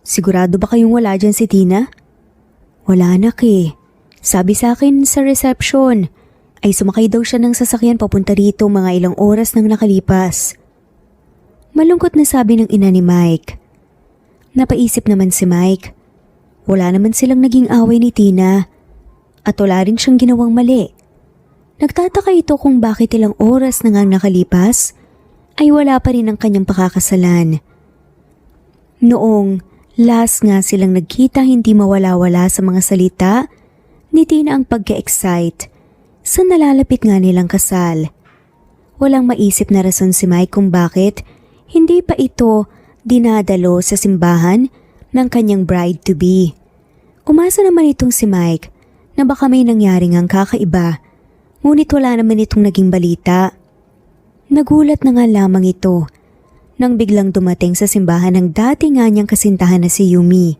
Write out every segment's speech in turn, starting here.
Sigurado ba kayong wala dyan si Tina? Wala anak eh. Sabi sa akin sa reception ay sumakay daw siya ng sasakyan papunta rito mga ilang oras nang nakalipas. Malungkot na sabi ng ina ni Mike. Napaisip naman si Mike. Wala naman silang naging away ni Tina at wala rin siyang ginawang mali. Nagtataka ito kung bakit ilang oras na ngang nakalipas ay wala pa rin ang kanyang pakakasalan. Noong last nga silang nagkita, hindi mawala-wala sa mga salita ni Tina ang pagka-excite sa nalalapit nga nilang kasal. Walang maisip na rason si Mike kung bakit hindi pa ito dinadalo sa simbahan ng kanyang bride-to-be. Umasa naman itong si Mike na baka may nangyari ngang kakaiba, ngunit wala naman itong naging balita. Nagulat na nga lamang ito nang biglang dumating sa simbahan ng dati nga niyang kasintahan na si Yumi.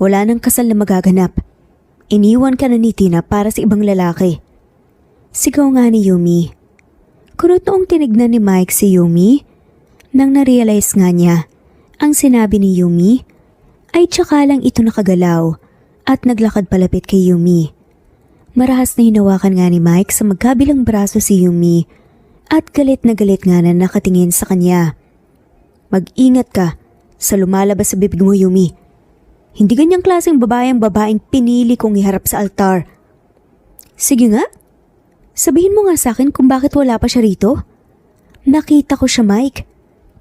Wala nang kasal na magaganap. Iniwan ka na ni Tina para sa ibang lalaki. Sigaw nga ni Yumi. Kunot noong tinignan ni Mike si Yumi, nang narealize nga niya ang sinabi ni Yumi, ay tsaka lang ito nakagalaw at naglakad palapit kay Yumi. Marahas na hinawakan nga ni Mike sa magkabilang braso si Yumi at galit na nakatingin sa kanya. Mag-ingat ka sa lumalabas sa bibig mo, Yumi. Hindi ganyang klaseng babaeng pinili kong iharap sa altar. Sige nga, sabihin mo nga sa akin kung bakit wala pa siya rito. Nakita ko siya, Mike.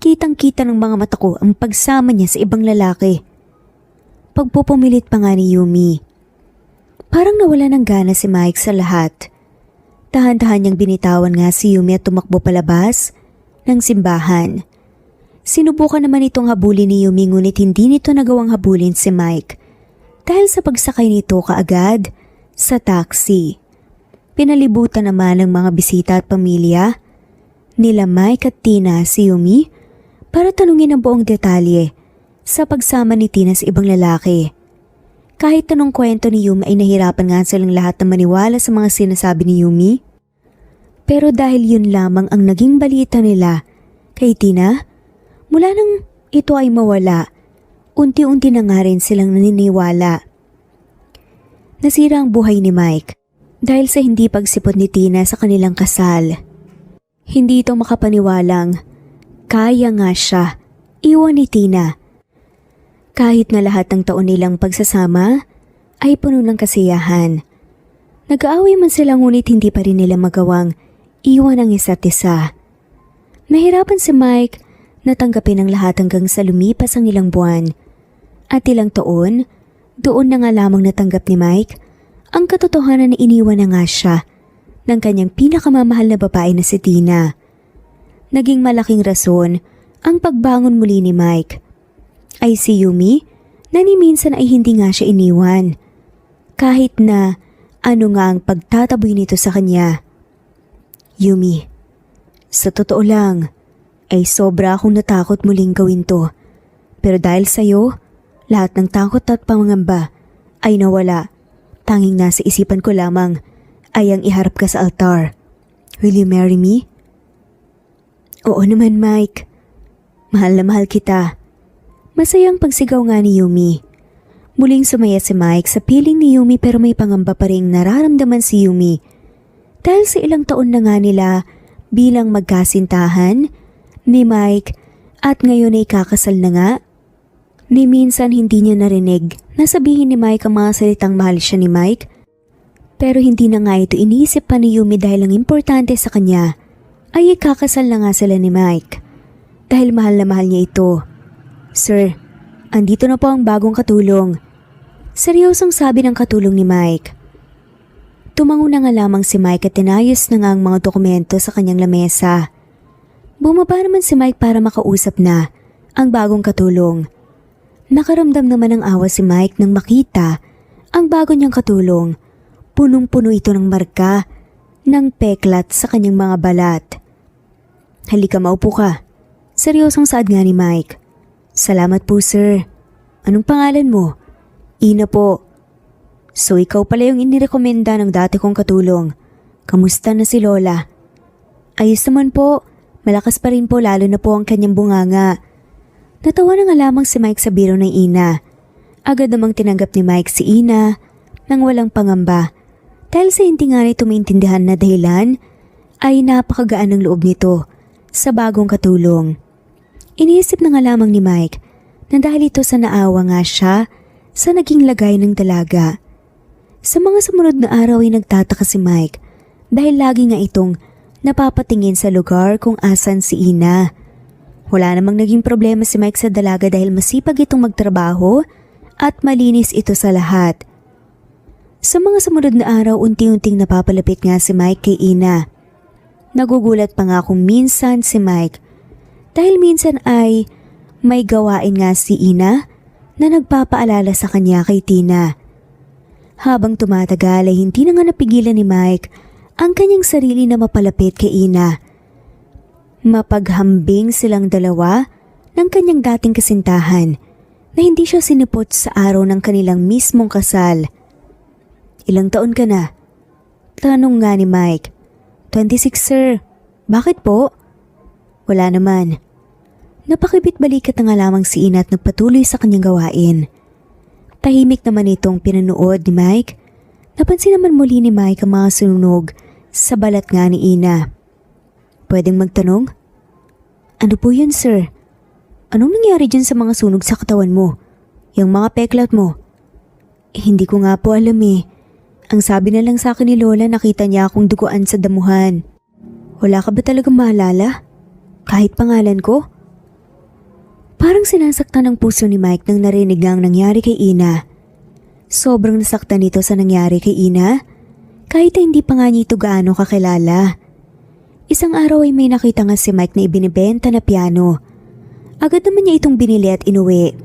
Kitang-kita ng mga mata ko ang pagsama niya sa ibang lalaki. Pagpupumilit pa nga ni Yumi. Parang nawala ng gana si Mike sa lahat. Tahan-tahan niyang binitawan nga si Yumi at tumakbo palabas ng simbahan. Sinubukan naman itong habulin ni Yumi ngunit hindi nito nagawang habulin si Mike dahil sa pagsakay nito kaagad sa taxi. Pinalibutan naman ng mga bisita at pamilya nila Mike at Tina si Yumi para tanungin ang buong detalye sa pagsama ni Tina sa ibang lalaki. Kahit tanong kwento ni Yumi ay nahirapan nga silang lahat na maniwala sa mga sinasabi ni Yumi. Pero dahil yun lamang ang naging balita nila kay Tina, mula nang ito ay mawala, unti-unti na nga rin silang naniniwala. Nasira ang buhay ni Mike dahil sa hindi pagsipot ni Tina sa kanilang kasal. Hindi ito makapaniwalang kaya nga siya iwan ni Tina. Kahit na lahat ng taon nilang pagsasama ay puno ng kasiyahan. Nag-aaway man sila ngunit hindi pa rin nila magawang iwan ang isa't isa. Nahirapan si Mike na tanggapin ang lahat hanggang sa lumipas ang ilang buwan. At ilang taon, doon na nga lamang natanggap ni Mike ang katotohanan na iniwan na nga siya ng kanyang pinakamamahal na babae na si Tina. Naging malaking rason ang pagbangon muli ni Mike ay si Yumi na ni minsan ay hindi nga siya iniwan. Kahit na ano nga ang pagtataboy nito sa kanya. Yumi, sa totoo lang ay sobra akong natakot muling gawin to. Pero dahil sa'yo, lahat ng takot at pangangamba ay nawala. Tanging nasa isipan ko lamang ay ang iharap ka sa altar. Will you marry me? Oo naman, Mike. Mahal na mahal kita. Masayang pagsigaw nga ni Yumi. Muling sumaya si Mike sa piling ni Yumi pero may pangamba pa ring nararamdaman si Yumi. Dahil sa ilang taon na nga nila bilang magkasintahan ni Mike at ngayon ay kakasal na nga. Ni minsan hindi niya narinig na sabihin ni Mike ang mga salitang mahal siya ni Mike. Pero hindi na nga ito iniisip pa ni Yumi dahil ang importante sa kanya ay ikakasal na nga sila ni Mike. Dahil mahal na mahal niya ito. Sir, andito na po ang bagong katulong. Seryosong sabi ng katulong ni Mike. Tumango na nga lamang si Mike at tinayos na nga ang mga dokumento sa kanyang lamesa. Bumaba naman si Mike para makausap na ang bagong katulong. Nakaramdam naman ng awa si Mike nang makita ang bago niyang katulong. Punong-puno ito ng marka ng peklat sa kanyang mga balat. Halika, maupo ka. Seryosong saad nga ni Mike. Salamat po, sir. Anong pangalan mo? Ina po. So ikaw pala yung inirekomenda ng dati kong katulong. Kamusta na si Lola? Ayos naman po. Malakas pa rin po lalo na po ang kanyang bunganga. Natawa na nga lamang si Mike sa biro ng ina. Agad namang tinanggap ni Mike si Ina nang walang pangamba dahil sa hindi nga nito maintindihan na dahilan ay napakagaan ng loob nito sa bagong katulong. Iniisip na nga lamang ni Mike na dahil ito sa naawa nga siya sa naging lagay ng dalaga. Sa mga sumunod na araw ay nagtataka si Mike dahil lagi nga itong napapatingin sa lugar kung asan si Ina. Wala namang naging problema si Mike sa dalaga dahil masipag itong magtrabaho at malinis ito sa lahat. Sa mga sumunod na araw, unti-unting napapalapit nga si Mike kay Ina. Nagugulat pa nga kung minsan si Mike dahil minsan ay may gawain nga si Ina na nagpapaalala sa kanya kay Tina. Habang tumatagal ay hindi na nga napigilan ni Mike ang kanyang sarili na mapalapit kay Ina. Mapaghambing silang dalawa ng kanyang dating kasintahan na hindi siya sinipot sa araw ng kanilang mismong kasal. Ilang taon ka na? Tanong nga ni Mike. 26 sir. Bakit po? Wala naman. Napakibit-balikat na nga lamang si Ina at nagpatuloy sa kanyang gawain. Tahimik naman itong pinanood ni Mike. Napansin naman muli ni Mike ang mga sunog sa balat nga ni Ina. Pwedeng magtanong? Ano po yun sir? Anong nangyari dyan sa mga sunog sa katawan mo? Yung mga peklat mo? Hindi ko nga po alam eh. Ang sabi na lang sa akin ni Lola, nakita niya akong duguan sa damuhan. Wala ka ba talagang maalala? Kahit pangalan ko? Parang sinasaktan ang puso ni Mike nang narinig ang nangyari kay Ina. Sobrang nasaktan nito sa nangyari kay Ina, kahit hindi pa nga niya ito gaano kakilala. Isang araw ay may nakita nga si Mike na ibinibenta na piano. Agad naman niya itong binili at inuwi.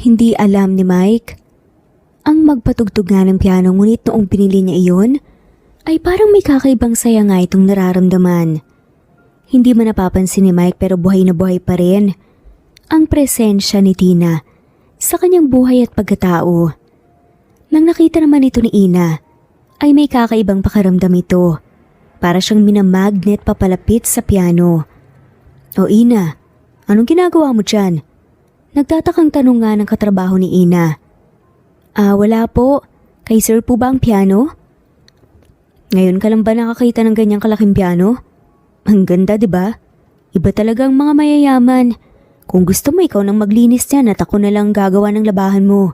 Hindi alam ni Mike ang magpatugtog nga ng piano, ngunit noong pinili niya iyon ay parang may kakaibang saya nga itong nararamdaman. Hindi man napapansin ni Mike pero buhay na buhay pa rin ang presensya ni Tina sa kanyang buhay at pagkatao. Nang nakita naman ito ni Ina ay may kakaibang pakiramdam ito. Para siyang minamagnet papalapit sa piano. O Ina, anong ginagawa mo dyan? Nagtatakang tanong nga ng katrabaho ni Ina. Wala po. Kay sir po ba ang piano? Ngayon ka lang ba nakakita ng ganyang kalaking piano? Ang ganda, di ba? Iba talagang mga mayayaman. Kung gusto mo ikaw nang maglinis yan at ako na lang gagawa ng labahan mo.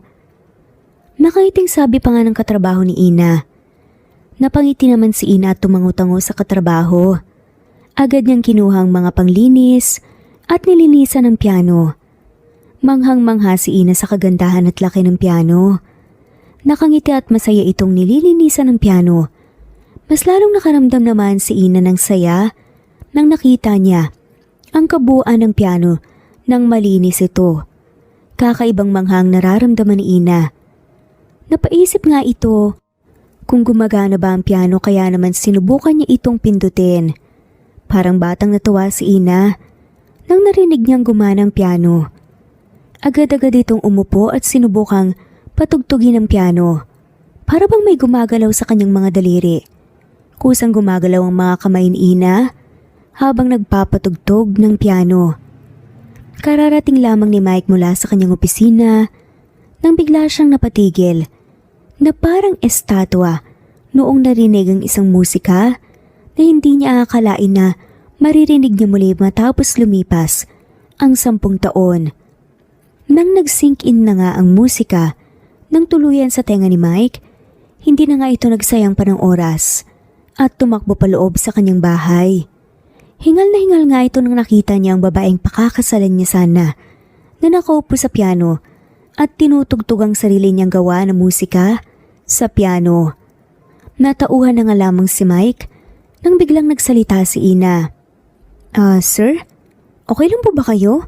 Nakaiting sabi pa nga ng katrabaho ni Ina. Napangiti naman si Ina at tumango-tango sa katrabaho. Agad niyang kinuha ang mga panglinis at nilinisan ang piano. Manghang-mangha si Ina sa kagandahan at laki ng piano. Nakangiti at masaya itong nililinisan ng piano. Mas lalong nakaramdam naman si Ina ng saya nang nakita niya ang kabuuan ng piano nang malinis ito. Kakaibang manghang nararamdaman ni Ina. Napaisip nga ito kung gumagana ba ang piano, kaya naman sinubukan niya itong pindutin. Parang batang natuwa si Ina nang narinig niyang gumana ang piano. Agad-agad itong umupo at sinubukang patugtugin ang piano. Para bang may gumagalaw sa kanyang mga daliri. Kusang gumagalaw ang mga kamay ni Ina habang nagpapatugtog ng piano. Kararating lamang ni Mike mula sa kanyang opisina nang bigla siyang napatigil na parang estatwa noong narinig ang isang musika na hindi niya akalain na maririnig niya muli matapos lumipas ang 10 taon. Nang nag-sink in na nga ang musika nang tuluyan sa tenga ni Mike, hindi na nga ito nagsayang pa ng oras at tumakbo paloob sa kanyang bahay. Hingal na hingal nga ito nang nakita niya ang babaeng pakakasalan niya sana na nakaupo sa piano at tinutugtog ang sarili niyang gawa na musika sa piano. Natauhan na nga lamang si Mike nang biglang nagsalita si Ina. Sir? Okay lang po ba kayo?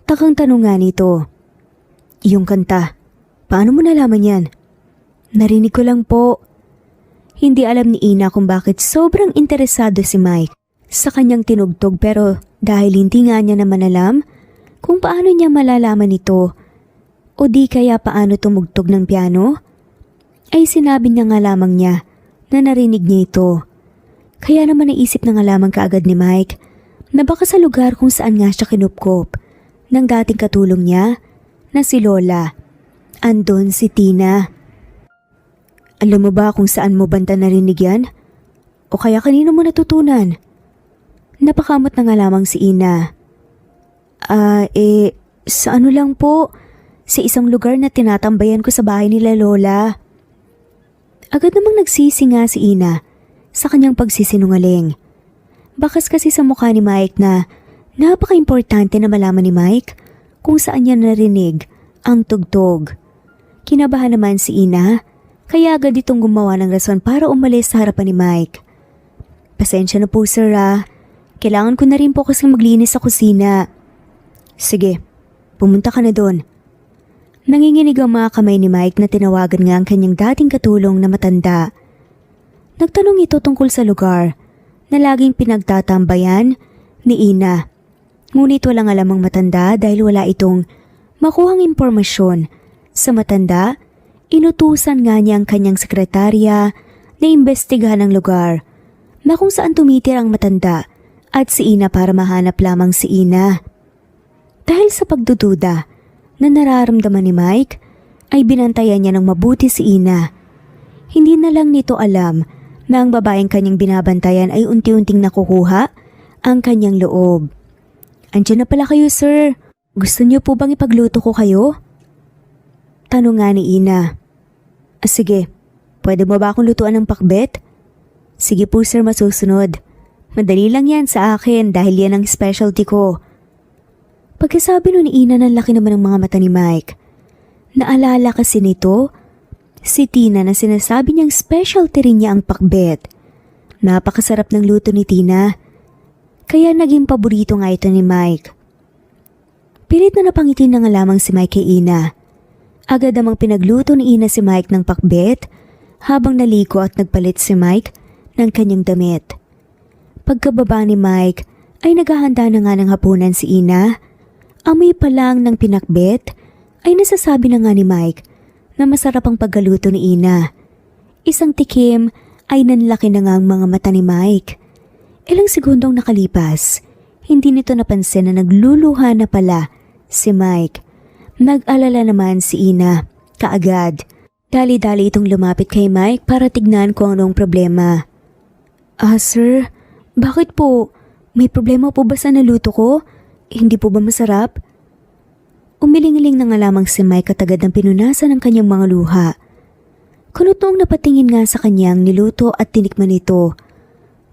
Takang tanong nga nito. Yung kanta, paano mo nalaman yan? Narinig ko lang po. Hindi alam ni Ina kung bakit sobrang interesado si Mike sa kanyang tinugtog, pero dahil hindi nga niya naman alam kung paano niya malalaman ito o di kaya paano tumugtog ng piano, ay sinabi niya nga lamang niya na narinig niya ito. Kaya naman naisip na nga lamang kaagad ni Mike na baka sa lugar kung saan nga siya kinupkop ng dating katulong niya na si Lola. Andon si Tina. Alam mo ba kung saan mo banta narinig yan? O kaya kanino mo natutunan? Napakamot na nga lamang si Ina. Sa ano lang po, sa isang lugar na tinatambayan ko sa bahay nila Lola. Agad namang nagsisi nga si Ina sa kanyang pagsisinungaling. Bakas kasi sa mukha ni Mike na napaka-importante na malaman ni Mike kung saan niya narinig ang tugtog. Kinabahan naman si Ina, kaya agad itong gumawa ng rason para umalis sa harapan ni Mike. Pasensya na po sir kailangan ko na rin po kasing maglinis sa kusina. Sige, pumunta ka na doon. Nanginginig ang mga kamay ni Mike na tinawagan nga ang kanyang dating katulong na matanda. Nagtanong ito tungkol sa lugar na laging pinagtatambayan ni Ina. Ngunit walang alam ang matanda dahil wala itong makuhang impormasyon. Sa matanda, inutusan nga niya ang kanyang sekretarya na imbestigahan ang lugar na kung saan tumitira ang matanda at si Ina para mahanap lamang si Ina. Dahil sa pagdududa na nararamdaman ni Mike, ay binantayan niya ng mabuti si Ina. Hindi na lang nito alam na ang babaeng kanyang binabantayan ay unti-unting nakukuha ang kanyang loob. Andiyan na pala kayo sir, gusto niyo po bang ipagluto ko kayo? Tanong nga ni Ina. Sige, pwede mo ba akong lutuan ng pakbet? Sige po sir, masusunod. Madali lang yan sa akin dahil yan ang specialty ko. Pagkasabi nun ni Ina, ng laki naman ng mga mata ni Mike. Naalala kasi nito si Tina na sinasabi niyang specialty rin niya ang pakbet. Napakasarap ng luto ni Tina, kaya naging paborito nga ito ni Mike. Pilit na napangiti na nga lamang si Mike kay Ina. Agad namang pinagluto ni Ina si Mike ng pakbet habang naliko at nagpalit si Mike ng kanyang damit. Pagkababa ni Mike ay naghahanda na nga ng hapunan si Ina. Amoy pa lang ng pinakbet ay nasasabi na nga ni Mike na masarap ang paggaluto ni Ina. Isang tikim ay nanlaki na nga ang mga mata ni Mike. Ilang segundong nakalipas, hindi nito napansin na nagluluha na pala si Mike. Nag-alala naman si Ina kaagad. Dali-dali itong lumapit kay Mike para tignan kung anong problema. Sir, bakit po? May problema po ba sa naluto ko? Hindi po ba masarap? Umiling-iling na nga lamang si Mike at agad ang pinunasan ng kanyang mga luha. Kunot noong napatingin nga sa kanyang niluto at tinikman ito.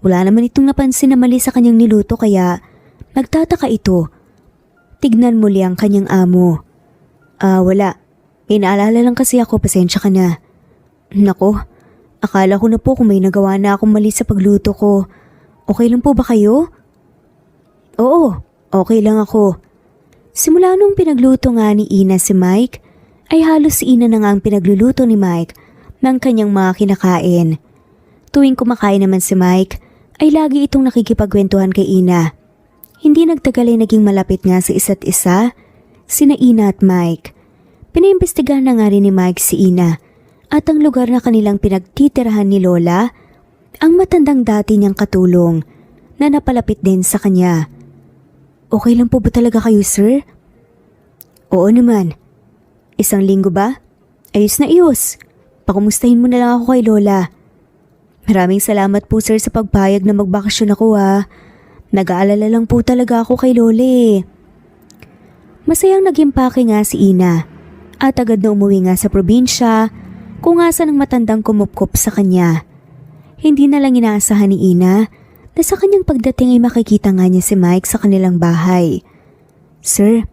Wala naman itong napansin na mali sa kanyang niluto kaya nagtataka ito. Tignan muli ang kanyang amo. Wala. Inaalala lang kasi ako, pasensya ka na. Nako, akala ko na po kung may nagawa na akong mali sa pagluto ko. Okay lang po ba kayo? Oo, okay lang ako. Simula nung pinagluto nga ni Ina si Mike, ay halos si Ina na nga ang pinagluluto ni Mike ng kanyang mga kinakain. Tuwing kumakain naman si Mike, ay lagi itong nakikipagkwentuhan kay Ina. Hindi nagtagal ay naging malapit nga sa isa't isa, sina Ina at Mike. Pinaimbestigahan na nga rin ni Mike si Ina at ang lugar na kanilang pinagtitirahan ni Lola, ang matandang dati niyang katulong na napalapit din sa kanya. Okay lang po ba talaga kayo, sir? Oo naman. Isang linggo ba? Ayos na ayos. Pakumustahin mo na lang ako kay Lola. Maraming salamat po sir sa pagpayag na magbakasyon ako Nag-aalala lang po talaga ako kay Lola Masayang nagimpake nga si Ina at agad na umuwi nga sa probinsya kung asa ng matandang kumupkop sa kanya. Hindi na lang inaasahan ni Ina na sa kanyang pagdating ay makikita nga niya si Mike sa kanilang bahay. Sir,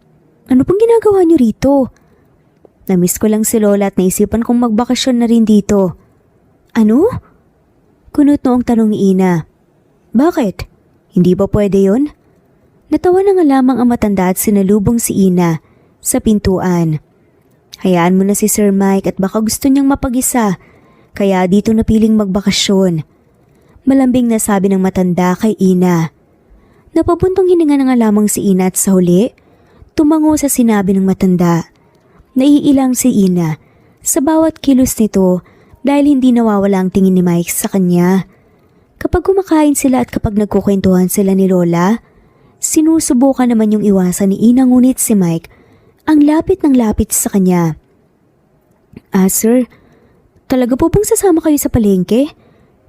ano pong ginagawa niyo rito? Namiss ko lang si Lola at naisipan kong magbakasyon na rin dito. Ano? Kunot noong tanong ni Ina. Bakit? Hindi ba pwede yon? Natawa na nga lamang ang matanda at sinalubong si Ina sa pintuan. Hayaan mo na si Sir Mike at baka gusto niyang mapag-isa, kaya dito napiling magbakasyon. Malambing na sabi ng matanda kay Ina. Napabuntong hininga na nga lamang si Ina at sa huli, tumango sa sinabi ng matanda. Naiilang si Ina sa bawat kilos nito dahil hindi nawawala ang tingin ni Mike sa kanya. Kapag kumakain sila at kapag nagkukwentuhan sila ni Lola, Sinusubukan naman yung iwasan ni Ina ngunit si Mike ang lapit ng lapit sa kanya. Sir, talaga po bang sasama kayo sa palengke?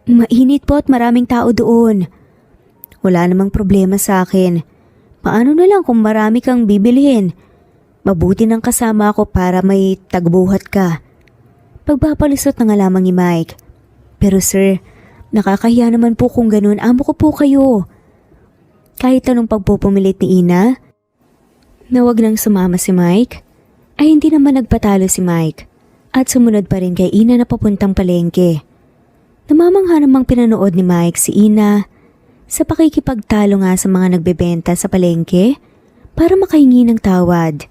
Mainit po at maraming tao doon. Wala namang problema sa akin. Paano na lang kung marami kang bibilihin? Mabuti nang kasama ako para may tagbuhat ka. Pagpapalusot na nga lamang ni Mike. Pero sir, nakakahiya naman po kung ganun. Amo ko po kayo. Kahit anong pagpupumilit ni Ina, na wag nang sumama si Mike, ay hindi naman nagpatalo si Mike at sumunod pa rin kay Ina na papuntang palengke. Namamangha namang pinanood ni Mike si Ina sa pakikipagtalo nga sa mga nagbebenta sa palengke para makahingi ng tawad.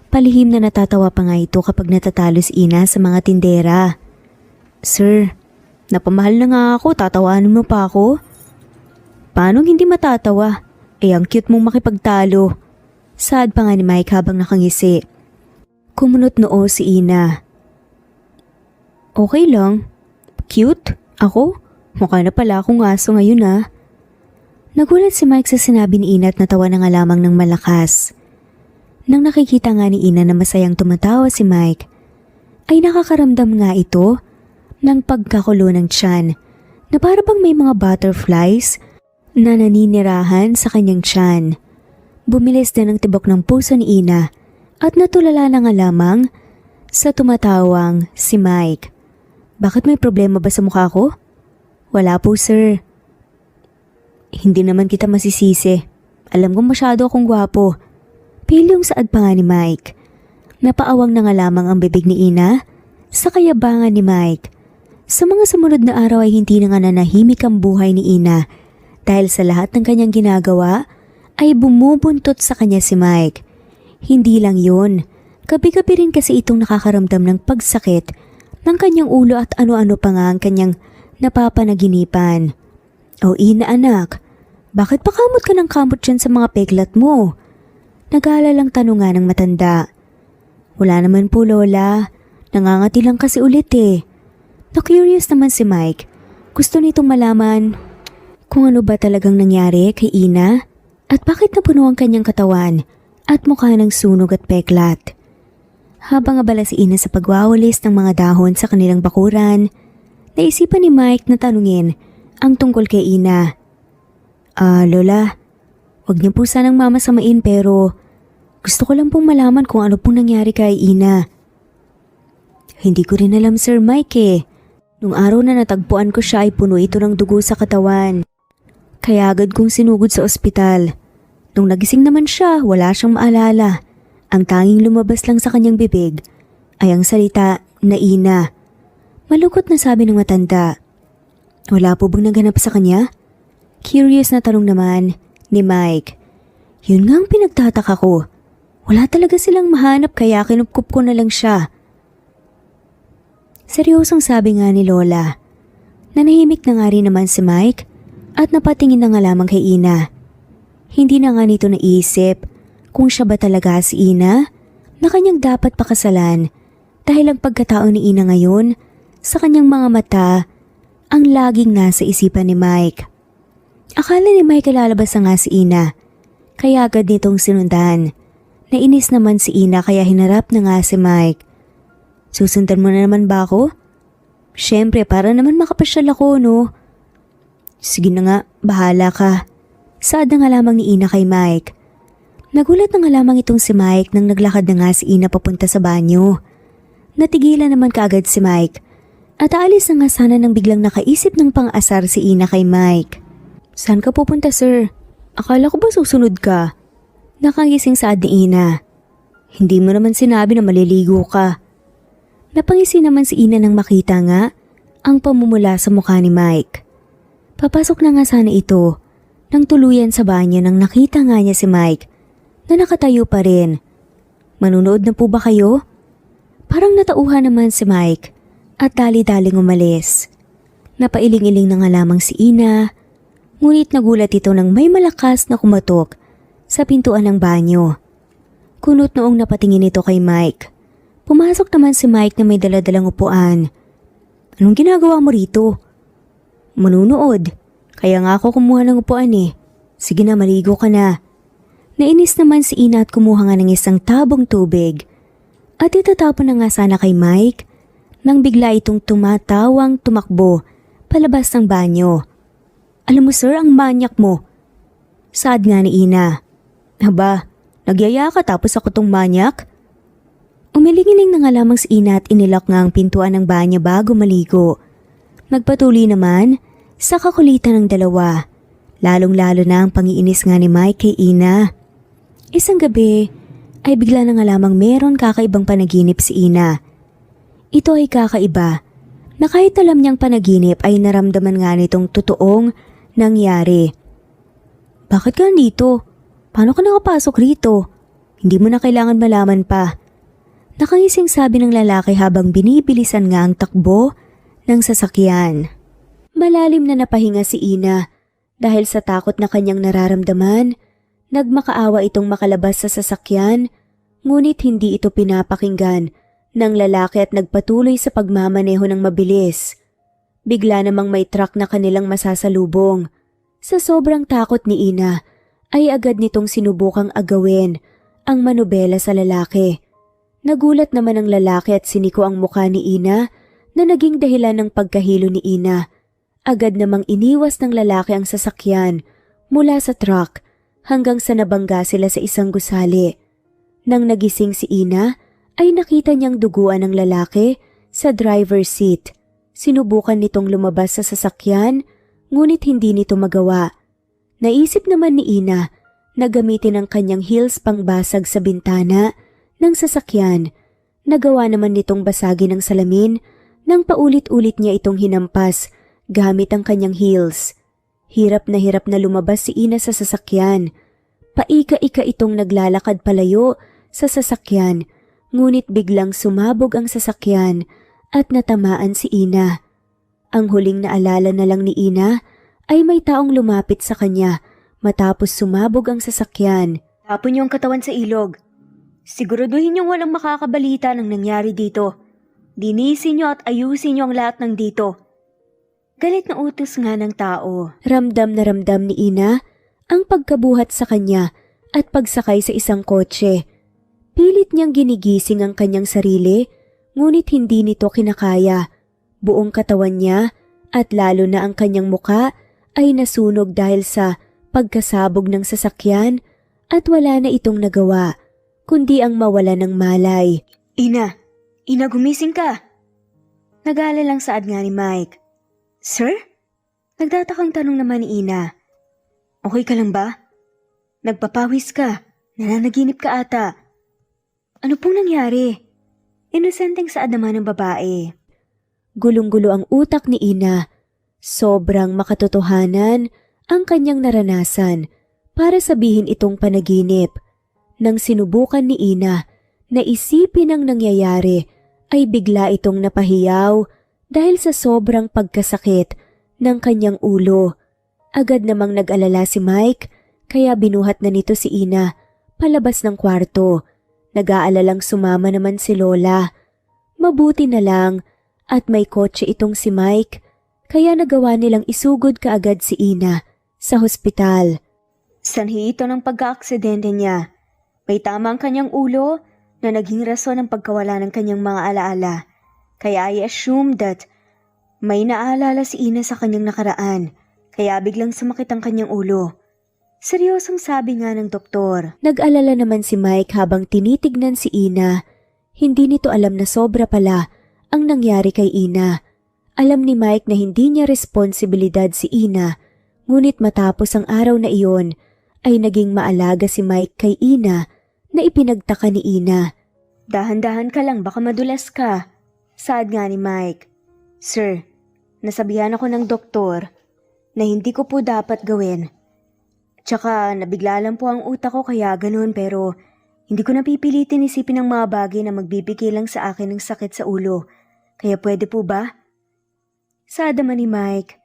Palihim na natatawa pa nga ito kapag natatalo si Ina sa mga tindera. Sir, napamahal na nga ako, tatawanan mo pa ako? Paano hindi matatawa? Ang cute mong makipagtalo. Saad pa nga ni Mike habang nakangisi. Kumunot noo si Ina. Okay lang. Cute? Ako? Mukha na pala akong aso ngayon . Nagulat si Mike sa sinabi ni Ina at natawa na nga lamang ng malakas. Nang nakikita nga ni Ina na masayang tumatawa si Mike, ay nakakaramdam nga ito ng pagkakulo ng tiyan na para bang may mga butterflies na naninirahan sa kanyang tiyan. Bumilis din ang tibok ng puso ni Ina at natulala na nga lamang sa tumatawang si Mike. Bakit may problema ba sa mukha ko? Wala po sir. Hindi naman kita masisisi. Alam kong masyado akong gwapo. Pilyong saad pa nga ni Mike. Napaawang na nga lamang ang bibig ni Ina sa kayabangan ni Mike. Sa mga sumunod na araw ay hindi na nga nanahimik ang buhay ni Ina dahil sa lahat ng kanyang ginagawa ay bumubuntot sa kanya si Mike. Hindi lang yun, gabi-gabi rin kasi itong nakakaramdam ng pagsakit ng kanyang ulo at ano-ano pa nga ang kanyang napapanaginipan. O Ina anak, bakit pa kamot ka ng kamot dyan sa mga peklat mo? Nag-aalalang tanong nga ng matanda. Wala naman po lola, nangangati lang kasi ulit . Na-curious naman si Mike, gusto nitong malaman kung ano ba talagang nangyari kay Ina at bakit napuno ang kanyang katawan at mukha ng sunog at peklat. Habang abala si Ina sa pagwawalis ng mga dahon sa kanilang bakuran, naisipan ni Mike na tanungin ang tungkol kay Ina. Lola, wag niyo po sanang mamasamain pero gusto ko lang pong malaman kung ano pong nangyari kay Ina. Hindi ko rin alam Sir Mike . Nung araw na natagpuan ko siya ay puno ito ng dugo sa katawan. Kaya agad kong sinugod sa ospital. Nung nagising naman siya, wala siyang maalala. Ang tanging lumabas lang sa kanyang bibig ay ang salita na Ina. Malungkot na sabi ng matanda. Wala po bang naganap sa kanya? Curious na tanong naman ni Mike. Yun nga ang pinagtataka ko. Wala talaga silang mahanap kaya kinupkup ko na lang siya. Seryosong sabi nga ni Lola. Nanahimik na nga rin naman si Mike at napatingin na nga lamang kay Ina. Hindi na nga nito naisip kung siya ba talaga si Ina na kanyang dapat pakasalan dahil ang pagkatao ni Ina ngayon sa kanyang mga mata ang laging nasa isipan ni Mike. Akala ni Mike lalabas na nga si Ina kaya agad nitong sinundan. Nainis naman si Ina kaya hinarap na nga si Mike. Susundan mo na naman ba ako? Siyempre para naman makapasyal ako no? Sige na nga, bahala ka. Saad na nga lamang ni Ina kay Mike. Nagulat na nga lamang itong si Mike nang naglakad na nga si Ina papunta sa banyo. Natigilan naman kaagad si Mike at aalis na nga sana nang biglang nakaisip ng pang-asar si Ina kay Mike. Saan ka pupunta sir? Akala ko ba susunod ka? Nakangising saad ni Ina. Hindi mo naman sinabi na maliligo ka. Napangisi naman si Ina nang makita nga ang pamumula sa mukha ni Mike. Papasok na nga sana ito nang tuluyan sa banyo nang nakita nga niya si Mike na nakatayo pa rin. Manunood na po ba kayo? Parang natauhan naman si Mike at dali-daling umalis. Napailing-iling na nga lamang si Ina, ngunit nagulat ito nang may malakas na kumatok sa pintuan ng banyo. Kunot noong napatingin ito kay Mike. Pumasok naman si Mike na may daladalang upuan. Anong ginagawa mo rito? Manunood. Kaya nga ako kumuha ng upuan . Sige na, maligo ka na. Nainis naman si Ina at kumuha nga ng isang tabong tubig. At itatapon na nga sana kay Mike nang bigla itong tumatawang tumakbo palabas ng banyo. Alam mo sir, ang manyak mo. Saad nga ni Ina. Aba, nagyaya ka tapos ako tong manyak? Umiling-iling na nga lamang si Ina at inilak nga ang pintuan ng banyo bago maligo. Nagpatuloy naman sa kakulitan ng dalawa. Lalong-lalo na ang pangiinis nga ni Mike kay Ina. Isang gabi ay bigla na nga lamang meron kakaibang panaginip si Ina. Ito ay kakaiba na kahit alam niyang panaginip ay naramdaman nga nitong totoong nangyari. Bakit ka nandito? Paano ka nakapasok rito? Hindi mo na kailangan malaman pa. Nakangising sabi ng lalaki habang binibilisan nga ang takbo ng sasakyan. Malalim na napahinga si Ina dahil sa takot na kanyang nararamdaman. Nagmakaawa itong makalabas sa sasakyan, ngunit hindi ito pinapakinggan ng lalaki at nagpatuloy sa pagmamaneho ng mabilis. Bigla namang may truck na kanilang masasalubong. Sa sobrang takot ni Ina, ay agad nitong sinubukang agawin ang manubela sa lalaki. Nagulat naman ang lalaki at siniko ang mukha ni Ina na naging dahilan ng pagkahilo ni Ina. Agad namang iniwas ng lalaki ang sasakyan mula sa truck hanggang sa nabangga sila sa isang gusali. Nang nagising si Ina, ay nakita niyang duguan ng lalaki sa driver's seat. Sinubukan nitong lumabas sa sasakyan, ngunit hindi nito magawa. Naisip naman ni Ina na gamitin ang kanyang heels pangbasag sa bintana ng sasakyan. Nagawa naman nitong basagin ang salamin nang paulit-ulit niya itong hinampas gamit ang kanyang heels. Hirap na lumabas si Ina sa sasakyan. Paika-ika itong naglalakad palayo sa sasakyan, ngunit biglang sumabog ang sasakyan at natamaan si Ina. Ang huling naalala na lang ni Ina ay may taong lumapit sa kanya matapos sumabog ang sasakyan. Tapon niyo ang katawan sa ilog. Siguraduhin niyong walang makakabalita ng nangyari dito. Linisin niyo at ayusin niyo ang lahat ng dito. Galit na utos nga ng tao. Ramdam na ramdam ni Ina ang pagkabuhat sa kanya at pagsakay sa isang kotse. Pilit niyang ginigising ang kanyang sarili, ngunit hindi nito kinakaya. Buong katawan niya at lalo na ang kanyang muka ay nasunog dahil sa pagkasabog ng sasakyan at wala na itong nagawa, kundi ang mawala ng malay. Ina gumising ka! Nag-aalalang saad nga ni Mike. Sir? Nagtatakang tanong naman ni Ina. Okay ka lang ba? Nagpapawis ka. Nananaginip ka ata. Ano pong nangyari? Inosenteng saad naman ng babae. Gulong-gulo ang utak ni Ina. Sobrang makatotohanan ang kanyang naranasan para sabihin itong panaginip. Nang sinubukan ni Ina na isipin ang nangyayari, ay bigla itong napahiyaw dahil sa sobrang pagkasakit ng kanyang ulo. Agad namang nag-alala si Mike kaya binuhat na nito si Ina palabas ng kwarto. Nag-aalalang sumama naman si Lola. Mabuti na lang at may kotse itong si Mike kaya nagawa nilang isugod kaagad si Ina sa hospital. Sanhi ito ng pagka-aksidente niya. May tama ang kanyang ulo na naging rason ng pagkawala ng kanyang mga alaala. Kaya I assume that may naalala si Ina sa kanyang nakaraan, kaya biglang sumakit ang kanyang ulo. Seryosong sabi nga ng doktor. Nag-alala naman si Mike habang tinitignan si Ina. Hindi nito alam na sobra pala ang nangyari kay Ina. Alam ni Mike na hindi niya responsibilidad si Ina, ngunit matapos ang araw na iyon ay naging maalaga si Mike kay Ina na ipinagtaka ni Ina. Dahan-dahan ka lang, baka madulas ka. Saad nga ni Mike. Sir, nasabihan ako ng doktor na hindi ko po dapat gawin. Tsaka nabigla lang po ang utak ko kaya ganun pero hindi ko napipilitin isipin ang mga bagay na magbibigay lang sa akin ng sakit sa ulo. Kaya pwede po ba? Saad naman ni Mike.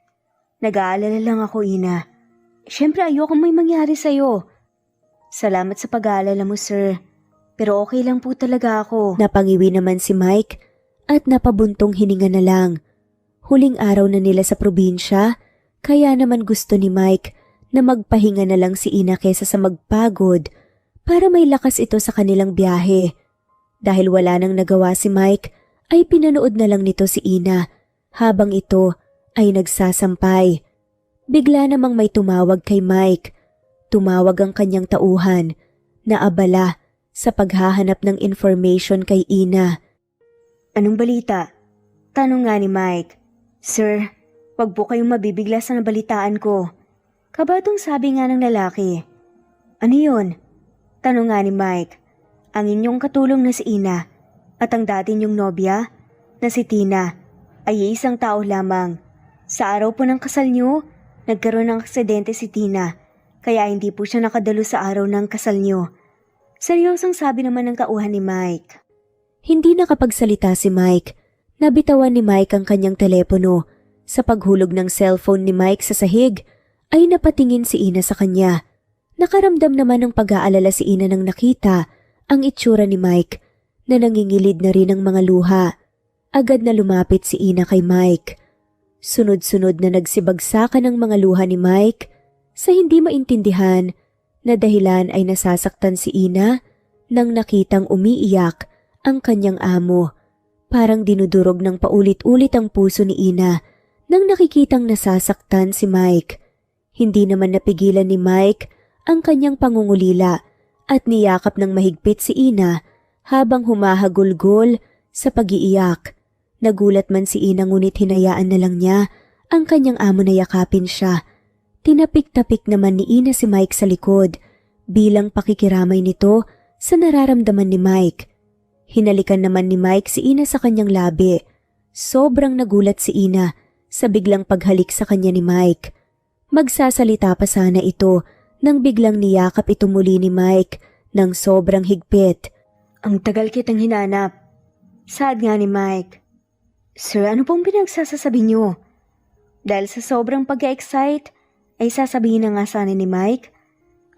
Nag-aalala lang ako, Ina. Siyempre ayoko may mangyari sa'yo. Salamat sa pag-aalala mo, sir. Pero okay lang po talaga ako. Napangiwi naman si Mike at napabuntong hininga na lang. Huling araw na nila sa probinsya, kaya naman gusto ni Mike na magpahinga na lang si Ina kesa sa magpagod para may lakas ito sa kanilang biyahe. Dahil wala nang nagawa si Mike, ay pinanood na lang nito si Ina habang ito ay nagsasampay. Bigla namang may tumawag kay Mike. Tumawag ang kanyang tauhan na abala sa paghahanap ng information kay Ina. "Anong balita?" tanong nga ni Mike. "Sir, wag po kayong mabibigla sa nabalitaan ko." Kabadong sabi nga ng lalaki. "Ano yun?" tanong nga ni Mike. "Ang inyong katulong na si Ina at ang dati niyong nobya na si Tina ay isang tao lamang. Sa araw po ng kasal niyo, nagkaroon ng aksidente si Tina, kaya hindi po siya nakadalo sa araw ng kasal niyo." Seryosong sabi naman ng tauhan ni Mike. Hindi nakapagsalita si Mike. Nabitawan ni Mike ang kanyang telepono. Sa paghulog ng cellphone ni Mike sa sahig, ay napatingin si Ina sa kanya. Nakaramdam naman ng pag-aalala si Ina nang nakita ang itsura ni Mike na nangingilid na rin ng mga luha. Agad na lumapit si Ina kay Mike. Sunod-sunod na nagsibagsakan ang mga luha ni Mike sa hindi maintindihan na dahilan ay nasasaktan si Ina nang nakitang umiiyak ang kanyang amo. Parang dinudurog ng paulit-ulit ang puso ni Ina nang nakikitang nasasaktan si Mike. Hindi naman napigilan ni Mike ang kanyang pangungulila at niyakap ng mahigpit si Ina habang humahagulgol sa pag-iiyak. Nagulat man si Ina ngunit hinayaan na lang niya ang kanyang amo na yakapin siya. Tinapik-tapik naman ni Ina si Mike sa likod bilang pakikiramay nito sa nararamdaman ni Mike. Hinalikan naman ni Mike si Ina sa kanyang labi. Sobrang nagulat si Ina sa biglang paghalik sa kanya ni Mike. Magsasalita pa sana ito nang biglang niyakap ito muli ni Mike ng sobrang higpit. "Ang tagal kitang hinanap." Saad nga ni Mike. "Sir, ano pong pinagsasasabi niyo?" Dahil sa sobrang pag-excite, ay sasabihin na nga sana ni Mike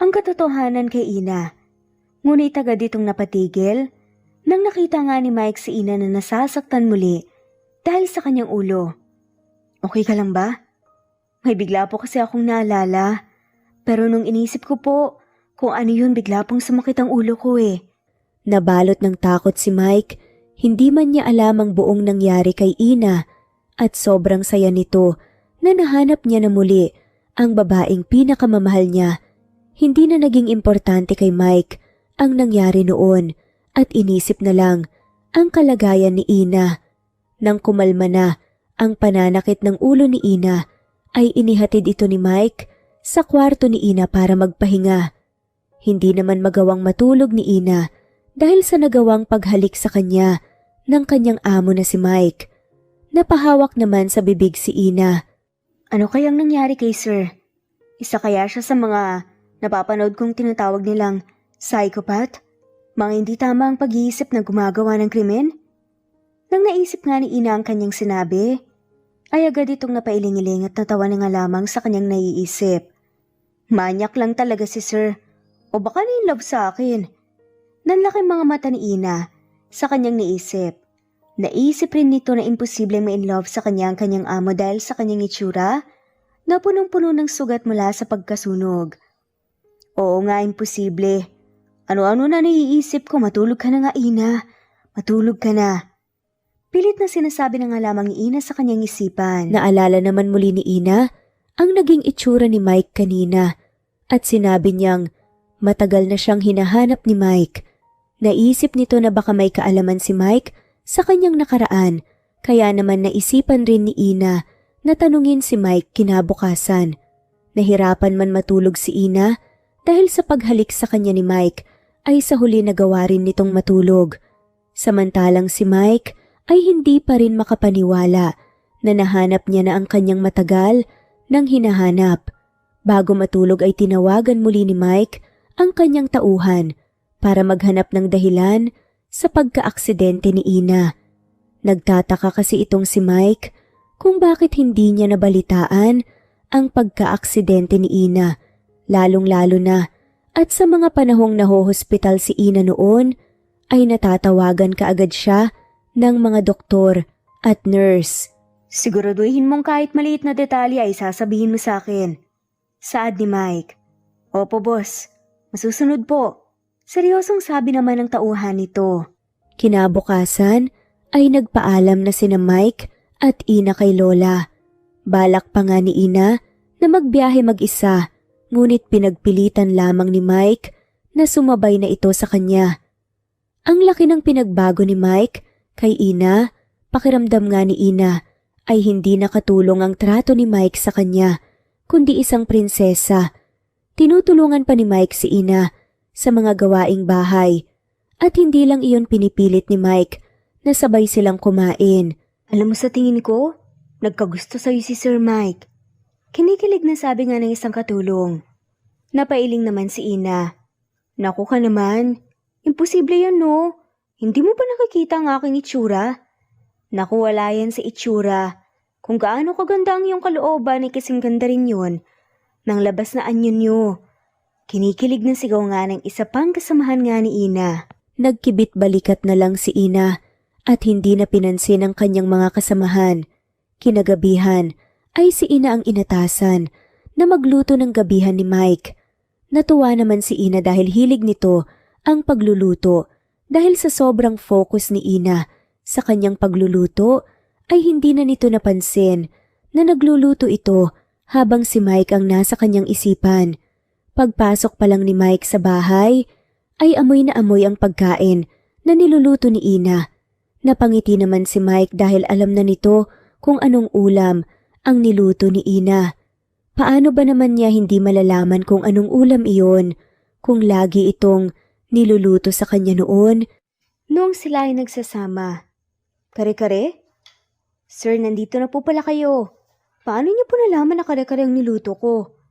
ang katotohanan kay Ina. Ngunit agad itong napatigil nang nakita nga ni Mike si Ina na nasasaktan muli dahil sa kanyang ulo. "Okay ka lang ba?" "May bigla po kasi akong naalala. Pero nung inisip ko po kung ano yun, bigla pong sumakit ang ulo ko eh." Nabalot ng takot si Mike. Hindi man niya alam ang buong nangyari kay Ina at sobrang saya nito na nahanap niya na muli ang babaeng pinakamamahal niya. Hindi na naging importante kay Mike ang nangyari noon at inisip na lang ang kalagayan ni Ina. Nang kumalma na ang pananakit ng ulo ni Ina, ay inihatid ito ni Mike sa kwarto ni Ina para magpahinga. Hindi naman magawang matulog ni Ina dahil sa nagawang paghalik sa kanya ng kanyang amo na si Mike. Napahawak naman sa bibig si Ina. "Ano kayang nangyari kay Sir? Isa kaya siya sa mga napapanood kong tinatawag nilang psychopath? Mga hindi tama ang pag-iisip na gumagawa ng krimen?" Nang naisip nga ni Ina ang kanyang sinabi, ay agad itong napailing-iling at natawa na nga lamang sa kanyang naiisip. "Manyak lang talaga si Sir. O baka na-in-love sa akin." Nanlaking mga mata ni Ina sa kanyang naisip. Naisip rin nito na imposibleng ma-in-love sa kanya ang kanyang amo dahil sa kanyang itsura na punong-puno ng sugat mula sa pagkasunog. Oo nga, imposible. Ano-ano na naiisip ko, matulog ka na nga Ina. Matulog ka na. Pilit na sinasabi na nga lamang ni Ina sa kanyang isipan. Naalala naman muli ni Ina ang naging itsura ni Mike kanina at sinabi niyang matagal na siyang hinahanap ni Mike. Naisip nito na baka may kaalaman si Mike sa kanyang nakaraan, kaya naman naisipan rin ni Ina na tanungin si Mike kinabukasan. Nahirapan man matulog si Ina dahil sa paghalik sa kanya ni Mike ay sa huli nagawa rin nitong matulog. Samantalang si Mike ay hindi pa rin makapaniwala na nahanap niya na ang kanyang matagal nang hinahanap. Bago matulog ay tinawagan muli ni Mike ang kanyang tauhan para maghanap ng dahilan sa pagka-aksidente ni Ina. Nagtataka kasi itong si Mike kung bakit hindi niya nabalitaan ang pagka-aksidente ni Ina, lalong-lalo na at sa mga panahong nahohospital si Ina noon ay natatawagan kaagad siya ng mga doktor at nurse. "Siguraduhin mong kahit maliit na detalye ay sasabihin mo sa akin." Saad ni Mike. "Opo boss, masusunod po." Seryosong sabi naman ng tauhan nito. Kinabukasan ay nagpaalam na sina Mike at Ina kay Lola. Balak pa nga ni Ina na magbiyahe mag-isa, ngunit pinagpilitan lamang ni Mike na sumabay na ito sa kanya. Ang laki ng pinagbago ni Mike kay Ina, pakiramdam nga ni Ina ay hindi nakatulong ang trato ni Mike sa kanya, kundi isang prinsesa. Tinutulungan pa ni Mike si Ina sa mga gawaing bahay at hindi lang iyon pinipilit ni Mike na sabay silang kumain. Alam mo, sa tingin ko, nagkagusto sa'yo si Sir Mike. Kinikilig na sabi nga ng isang katulong. Napailing naman si Ina. Naku ka naman, imposible yan no. Hindi mo ba nakikita ang aking itsura? Naku, wala yan sa itsura. Kung gaano kaganda ang iyong kalooban ay kasing ganda rin yun. Nang labas na anyo nyo. Kinikilig na sigaw nga ng isa pang kasamahan nga ni Ina. Nagkibit balikat na lang si Ina at hindi na pinansin ang kanyang mga kasamahan. Kinagabihan ay si Ina ang inatasan na magluto ng gabihan ni Mike. Natuwa naman si Ina dahil hilig nito ang pagluluto. Dahil sa sobrang focus ni Ina sa kanyang pagluluto ay hindi na nito napansin na nagluluto ito habang si Mike ang nasa kanyang isipan. Pagpasok pa lang ni Mike sa bahay, ay amoy na amoy ang pagkain na niluluto ni Ina. Napangiti naman si Mike dahil alam na nito kung anong ulam ang niluto ni Ina. Paano ba naman niya hindi malalaman kung anong ulam iyon kung lagi itong niluluto sa kanya noon? Noong sila ay nagsasama. Kare-kare? Sir, nandito na po pala kayo. Paano niyo po nalaman na kare-kare ang niluto ko?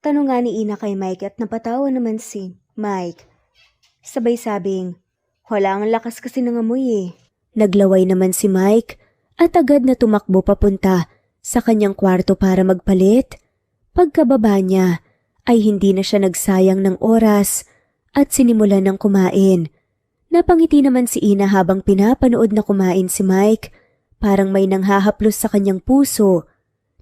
Tanong nga ni Ina kay Mike at napatawa naman si Mike. Sabay sabing, wala ang lakas kasi ng amoy eh. Naglaway naman si Mike at agad na tumakbo papunta sa kanyang kwarto para magpalit. Pagkababa niya ay hindi na siya nagsayang ng oras at sinimulan ng kumain. Napangiti naman si Ina habang pinapanood na kumain si Mike, parang may nanghahaplos sa kanyang puso.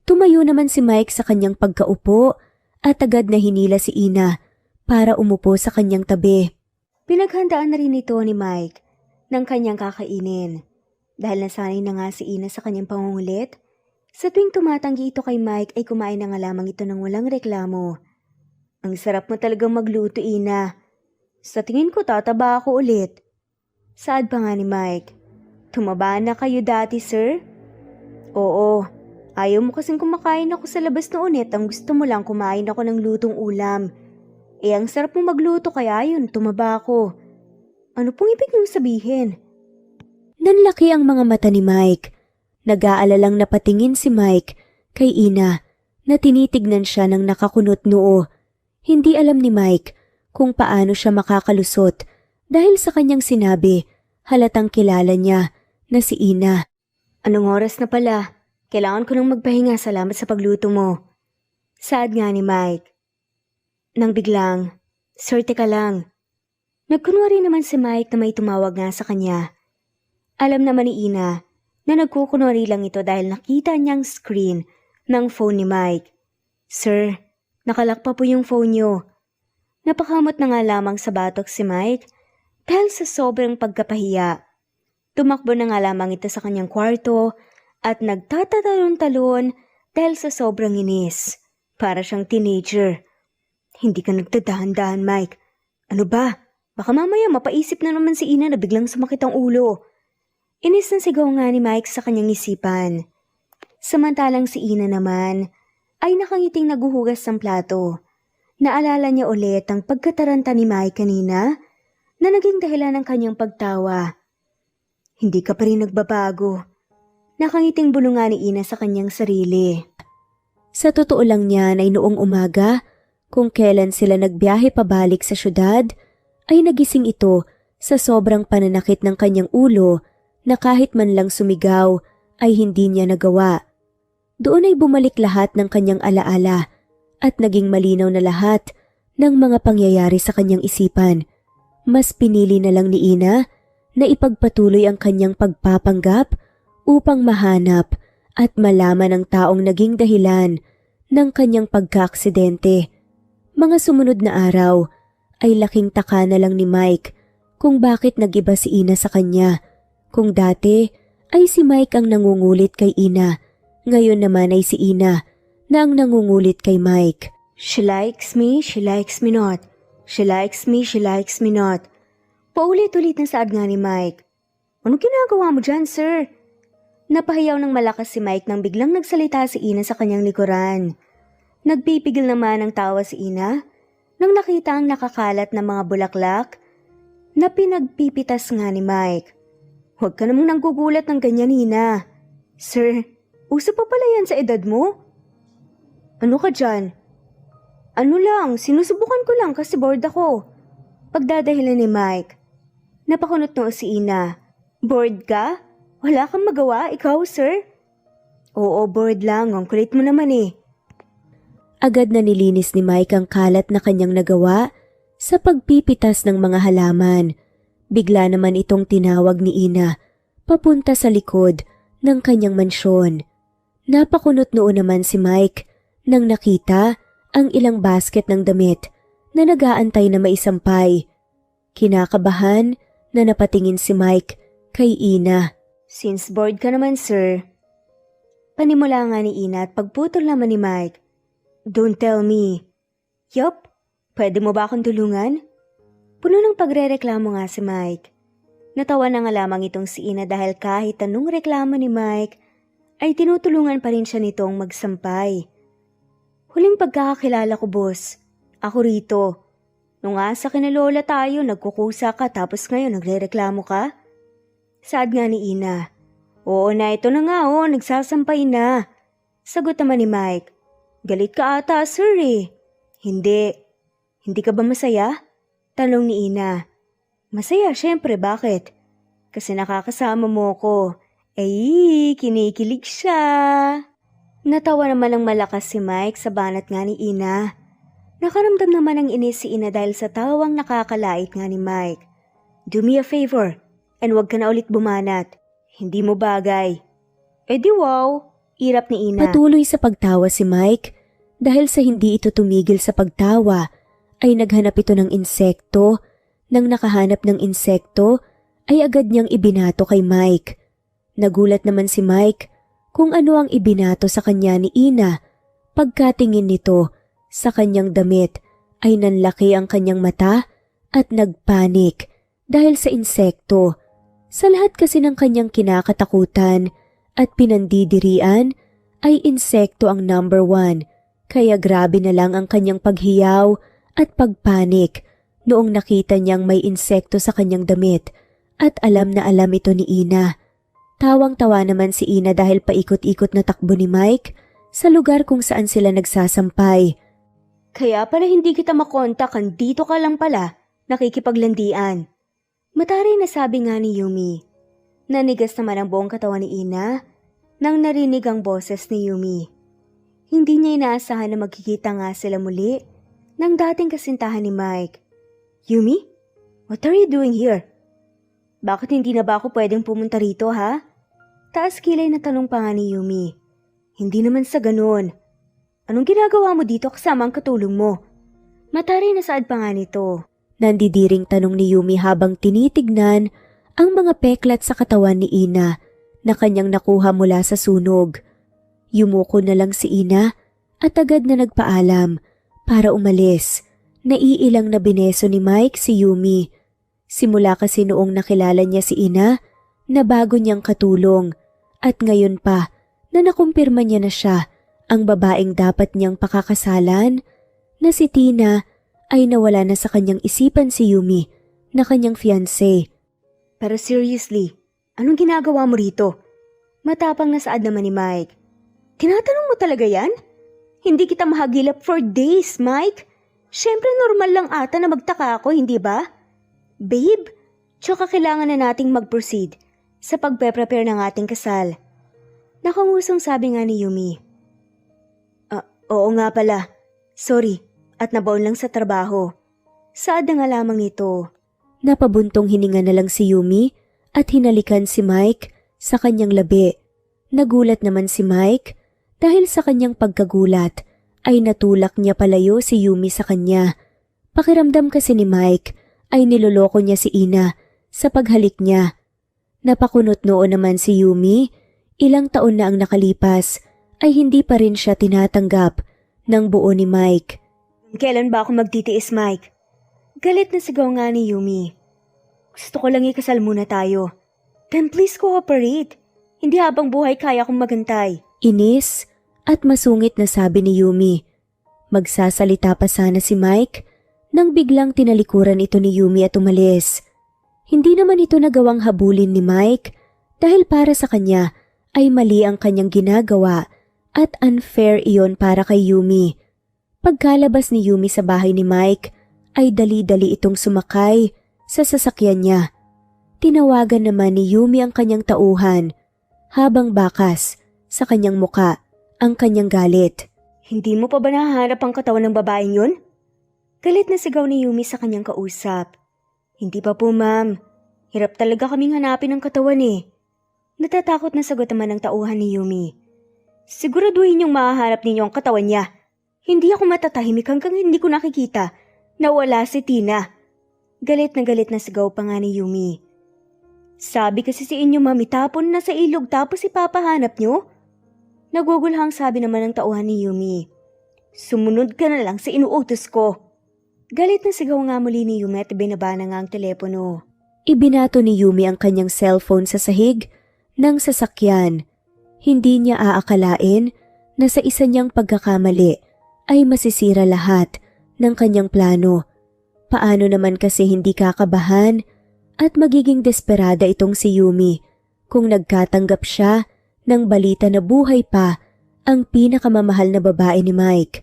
Tumayo naman si Mike sa kanyang pagkaupo at agad na hinila si Ina para umupo sa kanyang tabi. Pinaghandaan na rin ito ni Mike ng kanyang kakainin. Dahil nasanay na nga si Ina sa kanyang pangungulit, sa tuwing tumatanggi ito kay Mike ay kumain na nga lamang ito ng walang reklamo. Ang sarap mo talagang magluto, Ina. Sa tingin ko tataba ako ulit. Saad pa nga ni Mike. Tumaba na kayo dati, sir? Oo. Ayaw mo kasing kumakain ako sa labas noon at ang gusto mo lang kumain ako ng lutong ulam. Eh ang sarap mo magluto kaya yun, tumaba ako. Ano pong ibig niyong sabihin? Nanlaki ang mga mata ni Mike. Nag-aalalang napatingin si Mike kay Ina na tinitignan siya ng nakakunot noo. Hindi alam ni Mike kung paano siya makakalusot dahil sa kanyang sinabi, halatang kilala niya na si Ina. Anong oras na pala? Kailangan ko nang magpahinga, salamat sa pagluto mo. Saad nga ni Mike. Nang biglang, sir, teka lang. Nagkunwari naman si Mike na may tumawag nga sa kanya. Alam naman ni Ina na nagkukunwari lang ito dahil nakita niyang screen ng phone ni Mike. Sir, nakalak pa po yung phone niyo. Napakamot na nga lamang sa batok si Mike dahil sa sobrang pagkapahiya. Tumakbo na nga lamang ito sa kanyang kwarto at nagtatatalon-talon dahil sa sobrang inis. Para siyang teenager. Hindi ka nagtadahan-dahan, Mike. Ano ba? Baka mamaya mapaisip na naman si Ina na biglang sumakit ang ulo. Inis na sigaw nga ni Mike sa kanyang isipan. Samantalang si Ina naman ay nakangiting naguhugas ng plato. Naalala niya ulit ang pagkataranta ni Mike kanina na naging dahilan ng kanyang pagtawa. Hindi ka pa rin nagbabago. Nakangiting bulungan ni Ina sa kanyang sarili. Sa totoo lang niyan ay noong umaga, kung kailan sila nagbiyahe pabalik sa syudad, ay nagising ito sa sobrang pananakit ng kanyang ulo na kahit man lang sumigaw ay hindi niya nagawa. Doon ay bumalik lahat ng kanyang alaala at naging malinaw na lahat ng mga pangyayari sa kanyang isipan. Mas pinili na lang ni Ina na ipagpatuloy ang kanyang pagpapanggap upang mahanap at malaman ang taong naging dahilan ng kanyang pagkaaksidente. Mga sumunod na araw ay laking taka na lang ni Mike kung bakit nag-iba si Ina sa kanya. Kung dati ay si Mike ang nangungulit kay Ina, ngayon naman ay si Ina na ang nangungulit kay Mike. She likes me not. She likes me not. Paulit-ulit na saad nga ni Mike. Ano ginagawa mo dyan, sir? Napahiyaw ng malakas si Mike nang biglang nagsalita si Ina sa kanyang likuran. Nagpipigil naman ang tawa si Ina nang nakita ang nakakalat na mga bulaklak na pinagpipitas nga ni Mike. Huwag ka namang nanggugulat ng ganyan, Ina. Sir, uso pa pala yan sa edad mo? Ano ka dyan? Ano lang, sinusubukan ko lang kasi bored ako. Pagdadahilan ni Mike. Napakunot noo si Ina. Bored ka? Wala kang magawa, ikaw, sir? Oo, bored lang. Ang kulit mo naman eh. Agad na nilinis ni Mike ang kalat na kanyang nagawa sa pagpipitas ng mga halaman. Bigla naman itong tinawag ni Ina papunta sa likod ng kanyang mansyon. Napakunot noo naman si Mike nang nakita ang ilang basket ng damit na nag-aantay na maisampay. Kinakabahan na napatingin si Mike kay Ina. Since bored ka naman, sir. Panimula nga ni Ina at pagputol naman ni Mike. Don't tell me. Yup, pwede mo ba akong tulungan? Puno ng pagrereklamo nga si Mike. Natawa na nga lamang itong si Ina dahil kahit anong reklamo ni Mike, ay tinutulungan pa rin siya nitong magsampay. Huling pagkakakilala ko, boss. Ako rito. Nung asa kinalola tayo, nagkukusa ka tapos ngayon nagrereklamo ka? Saad nga ni Ina. Oo na, ito na nga nagsasampay na. Sagot naman ni Mike. Galit ka ata, sir eh. Hindi. Hindi ka ba masaya? Tanong ni Ina. Masaya, syempre, bakit? Kasi nakakasama mo ko. Ay, kinikilig siya. Natawa naman ng malakas si Mike sa banat nga ni Ina. Nakaramdam naman ng inis si Ina dahil sa tawang nakakalait nga ni Mike. Do me a favor, and wag ka na ulit bumanat. Hindi mo bagay. Eh di wow, irap ni Ina. Patuloy sa pagtawa si Mike dahil sa hindi ito tumigil sa pagtawa ay naghanap ito ng insekto. Nang nakahanap ng insekto ay agad niyang ibinato kay Mike. Nagulat naman si Mike kung ano ang ibinato sa kanya ni Ina. Pagkatingin nito sa kanyang damit ay nanlaki ang kanyang mata at nagpanik dahil sa insekto. Sa lahat kasi ng kanyang kinakatakutan at pinandidirian ay insekto ang number 1. Kaya grabe na lang ang kanyang paghiyaw at pagpanik noong nakita niyang may insekto sa kanyang damit at alam na alam ito ni Ina. Tawang-tawa naman si Ina dahil paikot-ikot na takbo ni Mike sa lugar kung saan sila nagsasampay. Kaya pala hindi kita makontak, dito ka lang pala, nakikipaglandian. Mataray na sabi nga ni Yumi. Nanigas naman ang buong katawan ni Ina nang narinig ang boses ni Yumi. Hindi niya inaasahan na magkikita nga sila muli ng dating kasintahan ni Mike. Yumi? What are you doing here? Bakit hindi na ba ako pwedeng pumunta rito, ha? Taas kilay na tanong pa nga ni Yumi. Hindi naman sa ganun. Anong ginagawa mo dito kasama ang katulong mo? Mataray na saad pa nga nito. Nandidiring tanong ni Yumi habang tinitignan ang mga peklat sa katawan ni Ina na kanyang nakuha mula sa sunog. Yumuko na lang si Ina at agad na nagpaalam para umalis. Naiilang na bineso ni Mike si Yumi. Simula kasi noong nakilala niya si Ina na bago niyang katulong at ngayon pa na nakumpirma niya na siya ang babaeng dapat niyang pakakasalan na si Tina ay nawala na sa kanyang isipan si Yumi na kanyang fiancé. Pero seriously, anong ginagawa mo rito? Matapang na saad naman ni Mike. Tinatanong mo talaga yan? Hindi kita mahagilap for days, Mike. Siyempre normal lang ata na magtaka ako, hindi ba? Babe, tsaka kailangan na nating mag-proceed sa pagpe-prepare ng ating kasal. Nakangusong sabi nga ni Yumi. Oo nga pala. Sorry, at nabaon lang sa trabaho. Saad na nga lamang nito. Napabuntong hininga na lang si Yumi at hinalikan si Mike sa kanyang labi. Nagulat naman si Mike dahil sa kanyang pagkagulat ay natulak niya palayo si Yumi sa kanya. Pakiramdam kasi ni Mike ay niloloko niya si Ina sa paghalik niya. Napakunot noon naman si Yumi, ilang taon na ang nakalipas ay hindi pa rin siya tinatanggap ng buo ni Mike. Kailan ba ako magtitiis, Mike? Galit na sigaw nga ni Yumi. Gusto ko lang ikasal muna tayo. Then please cooperate. Hindi habang buhay kaya kong magantay. Inis at masungit na sabi ni Yumi. Magsasalita pa sana si Mike nang biglang tinalikuran ito ni Yumi at umalis. Hindi naman ito nagawang habulin ni Mike dahil para sa kanya ay mali ang kanyang ginagawa at unfair iyon para kay Yumi. Pagkalabas ni Yumi sa bahay ni Mike ay dali-dali itong sumakay sa sasakyan niya. Tinawagan naman ni Yumi ang kanyang tauhan habang bakas sa kanyang muka ang kanyang galit. Hindi mo pa ba nahahanap ang katawan ng babaeng yun? Galit na sigaw ni Yumi sa kanyang kausap. Hindi pa po, ma'am. Hirap talaga kaming hanapin ang katawan eh. Natatakot na sagot naman ng tauhan ni Yumi. Siguraduhin niyong mahahanap ninyo ang katawan niya. Hindi ako matatahimik hanggang hindi ko nakikita na wala si Tina. Galit na sigaw pa nga ni Yumi. Sabi kasi si inyo, ma'am, itapon na sa ilog tapos ipapahanap niyo? Nagugulhang sabi naman ng tauhan ni Yumi. Sumunod ka na lang sa inuutos ko. Galit na sigaw nga muli ni Yumi at binaba na nga ang telepono. Ibinato ni Yumi ang kanyang cellphone sa sahig ng sasakyan. Hindi niya aakalain na sa isa niyang pagkakamali ay masisira lahat ng kanyang plano. Paano naman kasi hindi kakabahan at magiging desperada itong si Yumi kung nagkatanggap siya ng balita na buhay pa ang pinakamamahal na babae ni Mike.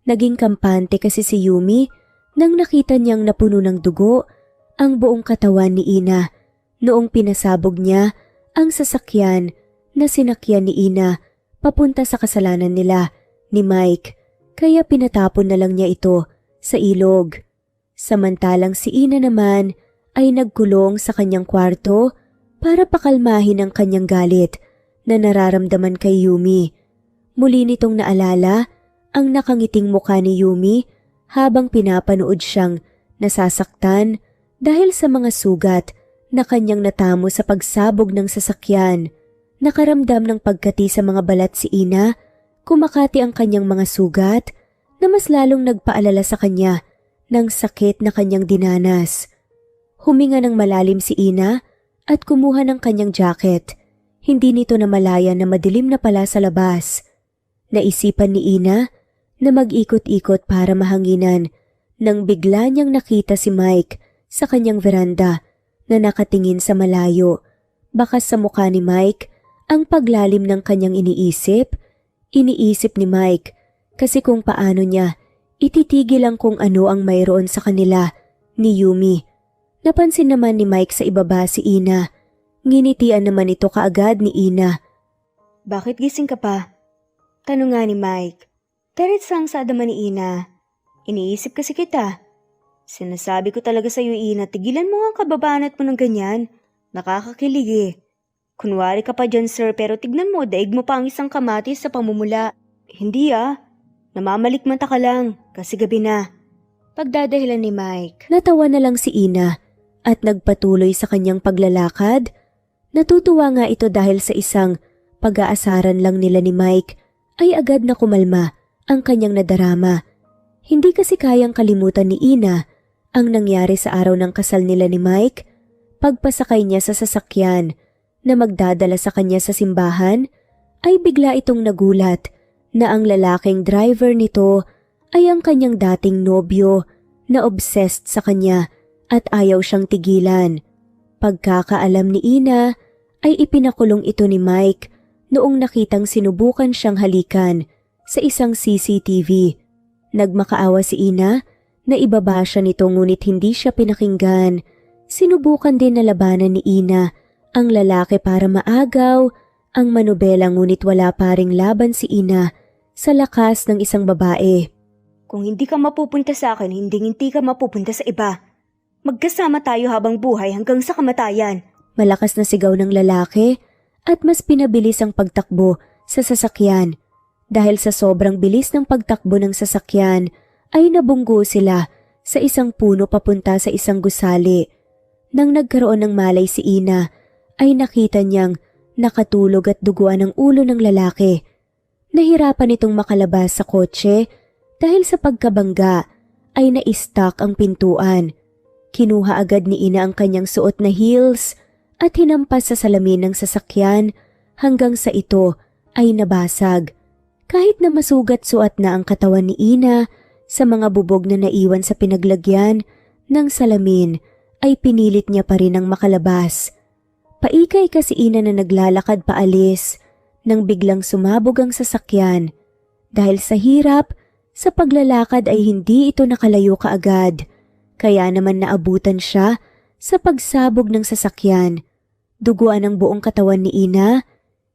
Naging kampante kasi si Yumi nang nakita niyang napuno ng dugo ang buong katawan ni Ina noong pinasabog niya ang sasakyan na sinakyan ni Ina papunta sa kasalanan nila ni Mike, kaya pinatapon na lang niya ito sa ilog. Samantalang si Ina naman ay nagkulong sa kanyang kwarto para pakalmahin ang kanyang galit na nararamdaman kay Yumi. Muli nitong naalala ang nakangiting mukha ni Yumi habang pinapanood siyang nasasaktan dahil sa mga sugat na kanyang natamo sa pagsabog ng sasakyan. Nakaramdam ng pagkati sa mga balat si Ina, kumakati ang kanyang mga sugat na mas lalong nagpaalala sa kanya ng sakit na kanyang dinanas. Huminga ng malalim si Ina at kumuha ng kanyang jacket. Hindi nito namalayan na madilim na pala sa labas. Naisipan ni Ina na mag-ikot-ikot para mahanginan nang bigla niyang nakita si Mike sa kanyang veranda na nakatingin sa malayo. Bakas sa mukha ni Mike ang paglalim ng kanyang iniisip. Iniisip ni Mike kasi kung paano niya ititigil ang kung ano ang mayroon sa kanila ni Yumi. Napansin naman ni Mike sa ibaba si Ina. Nginitian naman ito kaagad ni Ina. Bakit gising ka pa? Tanong nga ni Mike. Taritsang sada man ni Ina. Iniisip kasi kita. Sinasabi ko talaga sa iyo, Ina, tigilan mo ang kababanat mo ng ganyan. Nakakakilig eh. Kunwari ka pa dyan, sir, pero tignan mo, daig mo pa ang isang kamatis sa pamumula. Hindi namamalikmata ka lang kasi gabi na. Pagdadahilan ni Mike. Natawa na lang si Ina at nagpatuloy sa kanyang paglalakad. Natutuwa nga ito dahil sa isang pag-aasaran lang nila ni Mike ay agad na kumalma ang kanyang nadarama. Hindi kasi kayang kalimutan ni Ina ang nangyari sa araw ng kasal nila ni Mike. Pagpasakay niya sa sasakyan na magdadala sa kanya sa simbahan, ay bigla itong nagulat na ang lalaking driver nito ay ang kanyang dating nobyo na obsessed sa kanya at ayaw siyang tigilan. Pagkakaalam ni Ina ay ipinakulong ito ni Mike noong nakitang sinubukan siyang halikan sa isang CCTV. Nagmakaawa si Ina na ibaba siya nito ngunit hindi siya pinakinggan. Sinubukan din na labanan ni Ina ang lalaki para maagaw ang manobela ngunit wala pa ring laban si Ina sa lakas ng isang babae. Kung hindi ka mapupunta sa akin, hindi ka mapupunta sa iba. Magkasama tayo habang buhay hanggang sa kamatayan. Malakas na sigaw ng lalaki at mas pinabilis ang pagtakbo sa sasakyan. Dahil sa sobrang bilis ng pagtakbo ng sasakyan ay nabunggo sila sa isang puno papunta sa isang gusali. Nang nagkaroon ng malay si Ina, ay nakita niyang nakatulog at duguan ang ulo ng lalaki. Nahirapan itong makalabas sa kotse dahil sa pagkabangga ay na-stuck ang pintuan. Kinuha agad ni Ina ang kanyang suot na heels at hinampas sa salamin ng sasakyan hanggang sa ito ay nabasag. Kahit na masugat-suat na ang katawan ni Ina sa mga bubog na naiwan sa pinaglagyan ng salamin, ay pinilit niya pa rin ang makalabas. Paikay kasi Ina na naglalakad paalis nang biglang sumabog ang sasakyan. Dahil sa hirap, sa paglalakad ay hindi ito nakalayo kaagad. Kaya naman naabutan siya sa pagsabog ng sasakyan. Duguan ang buong katawan ni Ina.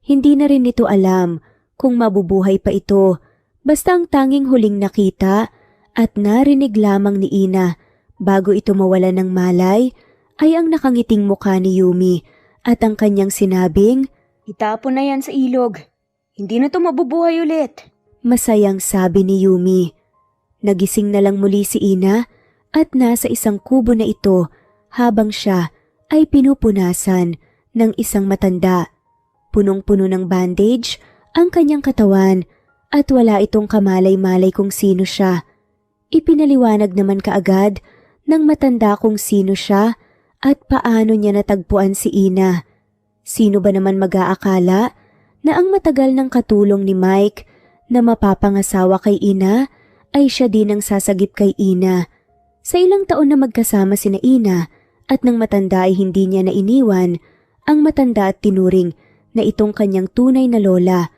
Hindi na rin ito alam kung mabubuhay pa ito. Basta ang tanging huling nakita at narinig lamang ni Ina bago ito mawala ng malay ay ang nakangiting mukha ni Yumi at ang kanyang sinabing, "Itapon na yan sa ilog. Hindi na to mabubuhay ulit." Masayang sabi ni Yumi. Nagising na lang muli si Ina at nasa isang kubo na ito habang siya ay pinupunasan ng isang matanda. Punong-puno ng bandage ang kanyang katawan at wala itong kamalay-malay kung sino siya. Ipinaliwanag naman kaagad ng matanda kung sino siya at paano niya natagpuan si Ina. Sino ba naman mag-aakala na ang matagal ng katulong ni Mike na mapapangasawa kay Ina ay siya din ang sasagip kay Ina. Sa ilang taon na magkasama sina Ina at nang matanda ay hindi niya nainiwan ang matanda at tinuring na itong kanyang tunay na lola.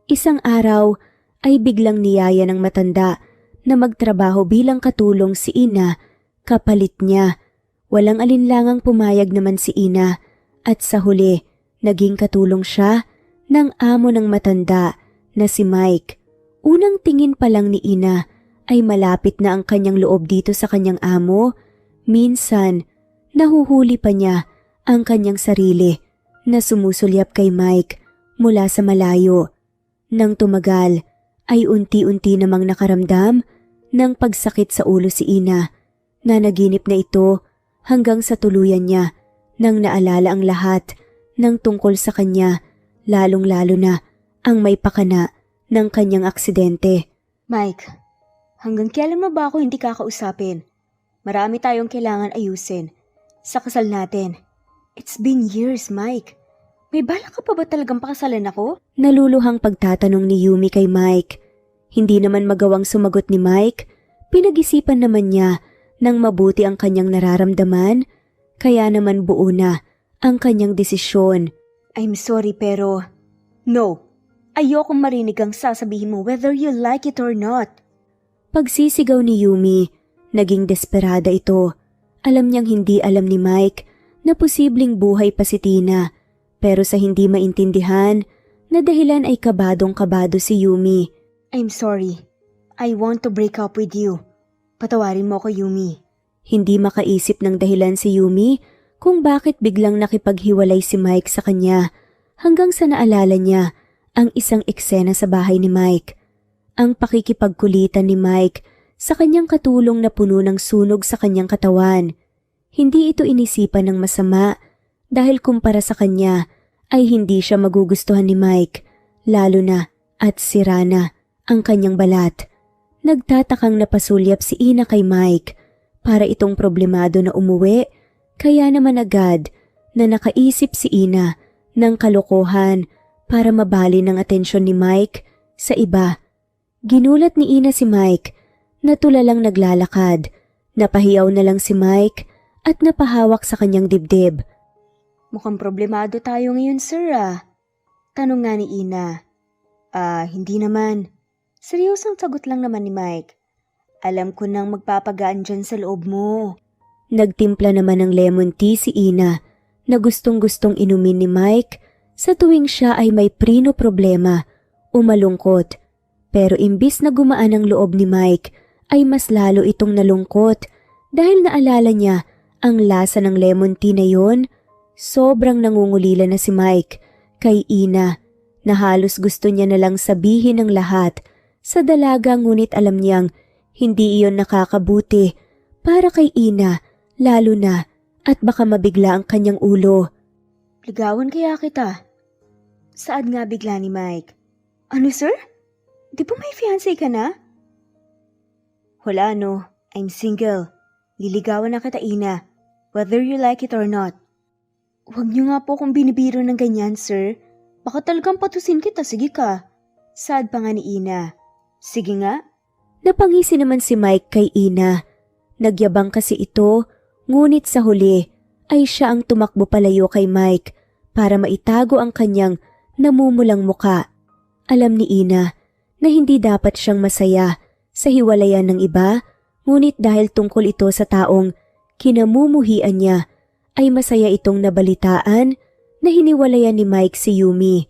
Isang araw ay biglang niyaya ng matanda na magtrabaho bilang katulong si Ina kapalit niya. Walang alinlangang pumayag naman si Ina at sa huli naging katulong siya ng amo ng matanda na si Mike. Unang tingin pa lang ni Ina ay malapit na ang kanyang loob dito sa kanyang amo. Minsan, nahuhuli pa niya ang kanyang sarili na sumusulyap kay Mike mula sa malayo. Nang tumagal, ay unti-unti namang nakaramdam ng pagsakit sa ulo si Ina. Nanaginip na ito hanggang sa tuluyan niya nang naalala ang lahat ng tungkol sa kanya, lalong-lalo na ang may pakana ng kanyang aksidente. "Mike, hanggang kailan mo ba ako hindi kakausapin? Marami tayong kailangan ayusin sa kasal natin. It's been years, Mike. May balak ka pa ba talagang pakasalan ako?" Naluluhang pagtatanong ni Yumi kay Mike. Hindi naman magawang sumagot ni Mike. Pinag-isipan naman niya nang mabuti ang kanyang nararamdaman, kaya naman buo na ang kanyang desisyon. "I'm sorry pero no. Ayokong marinig ang sasabihin mo whether you like it or not." Pagsisigaw ni Yumi, naging desperada ito. Alam niyang hindi alam ni Mike na posibleng buhay pa si Tina, pero sa hindi maintindihan na dahilan ay kabadong-kabado si Yumi. "I'm sorry. I want to break up with you. Patawarin mo ko, Yumi." Hindi makaisip ng dahilan si Yumi kung bakit biglang nakipaghiwalay si Mike sa kanya hanggang sa naalala niya ang isang eksena sa bahay ni Mike. Ang pakikipagkulitan ni Mike sa kanyang katulong na puno ng sunog sa kanyang katawan. Hindi ito inisipan ng masama dahil kumpara sa kanya ay hindi siya magugustuhan ni Mike, lalo na at sira na ang kanyang balat. Nagtatakang napasulyap si Ina kay Mike para itong problemado na umuwi, kaya naman agad na nakaisip si Ina ng kalokohan para mabali ng atensyon ni Mike sa iba. Ginulat ni Ina si Mike na tulalang naglalakad, napahiyaw na lang si Mike at napahawak sa kanyang dibdib. "Mukhang problemado tayo ngayon, sir ah." Tanong nga ni Ina. Hindi naman. Seryosong sagot lang naman ni Mike. "Alam ko nang magpapagaan dyan sa loob mo." Nagtimpla naman ng lemon tea si Ina na gustong-gustong inumin ni Mike sa tuwing siya ay may prino problema o malungkot. Pero imbis na gumaan ang loob ni Mike ay mas lalo itong nalungkot dahil naalala niya ang lasa ng lemon tea na yon. Sobrang nangungulila na si Mike kay Ina na halos gusto niya na lang sabihin ng lahat sa dalaga, ngunit alam niyang hindi iyon nakakabuti para kay Ina, lalo na at baka mabigla ang kanyang ulo. Ligawan kaya kita? Saad nga bigla ni Mike. Ano sir? Di ba may fiancé ka na? Wala no, I'm single. Liligawan na kita Ina, whether you like it or not. Huwag niyo nga po kung binibiro ng ganyan sir. Baka talagang patusin kita, sige ka. Saad pa nga ni Ina. Sige nga. Napangisi naman si Mike kay Ina. Nagyabang kasi ito, ngunit sa huli ay siya ang tumakbo palayo kay Mike para maitago ang kanyang namumulang muka. Alam ni Ina na hindi dapat siyang masaya sa hiwalayan ng iba, ngunit dahil tungkol ito sa taong kinamumuhian niya, ay masaya itong nabalitaan na hiniwalayan ni Mike si Yumi.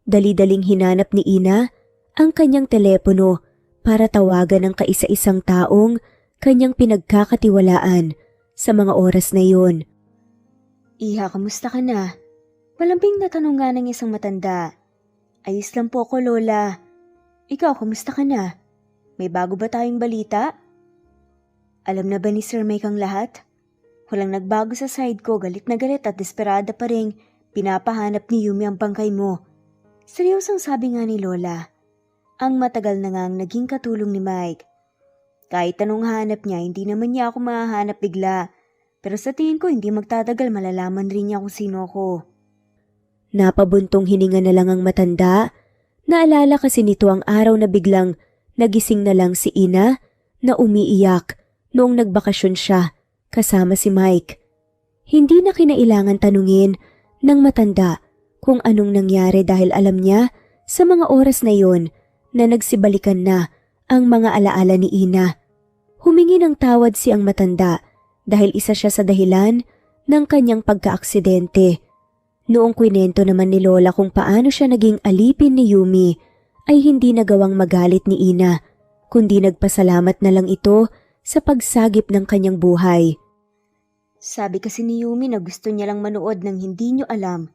Dali-daling hinanap ni Ina ang kanyang telepono para tawagan ang kaisa-isang taong kanyang pinagkakatiwalaan sa mga oras na yun. Iha, kamusta ka na? Malambing na tanong nga ng isang matanda. Ayos lang po ko, Lola. Ikaw, kamusta ka na? May bago ba tayong balita? Alam na ba ni Sir Mike ang lahat? Walang nagbago sa side ko, galit na galit at desperada pa rin pinapahanap ni Yumi ang bangkay mo. Seryosang sabi nga ni Lola. Ang matagal na ngang naging katulong ni Mike. Kahit anong hanap niya, hindi naman niya ako mahahanap bigla. Pero sa tingin ko hindi magtatagal malalaman rin niya kung sino ako. Napabuntong hininga na lang ang matanda. Naalala kasi nito ang araw na biglang nagising na lang si Ina na umiiyak noong nagbakasyon siya kasama si Mike. Hindi na kinailangan tanungin ng matanda kung anong nangyari dahil alam niya sa mga oras na yon na nagsibalikan na ang mga alaala ni Ina. Humingi ng tawad si ang matanda dahil isa siya sa dahilan ng kanyang pagkaaksidente. Noong kwinento naman ni Lola kung paano siya naging alipin ni Yumi, ay hindi nagawang magalit ni Ina, kundi nagpasalamat na lang ito sa pagsagip ng kanyang buhay. Sabi kasi ni Yumi na gusto niya lang manood ng hindi niyo alam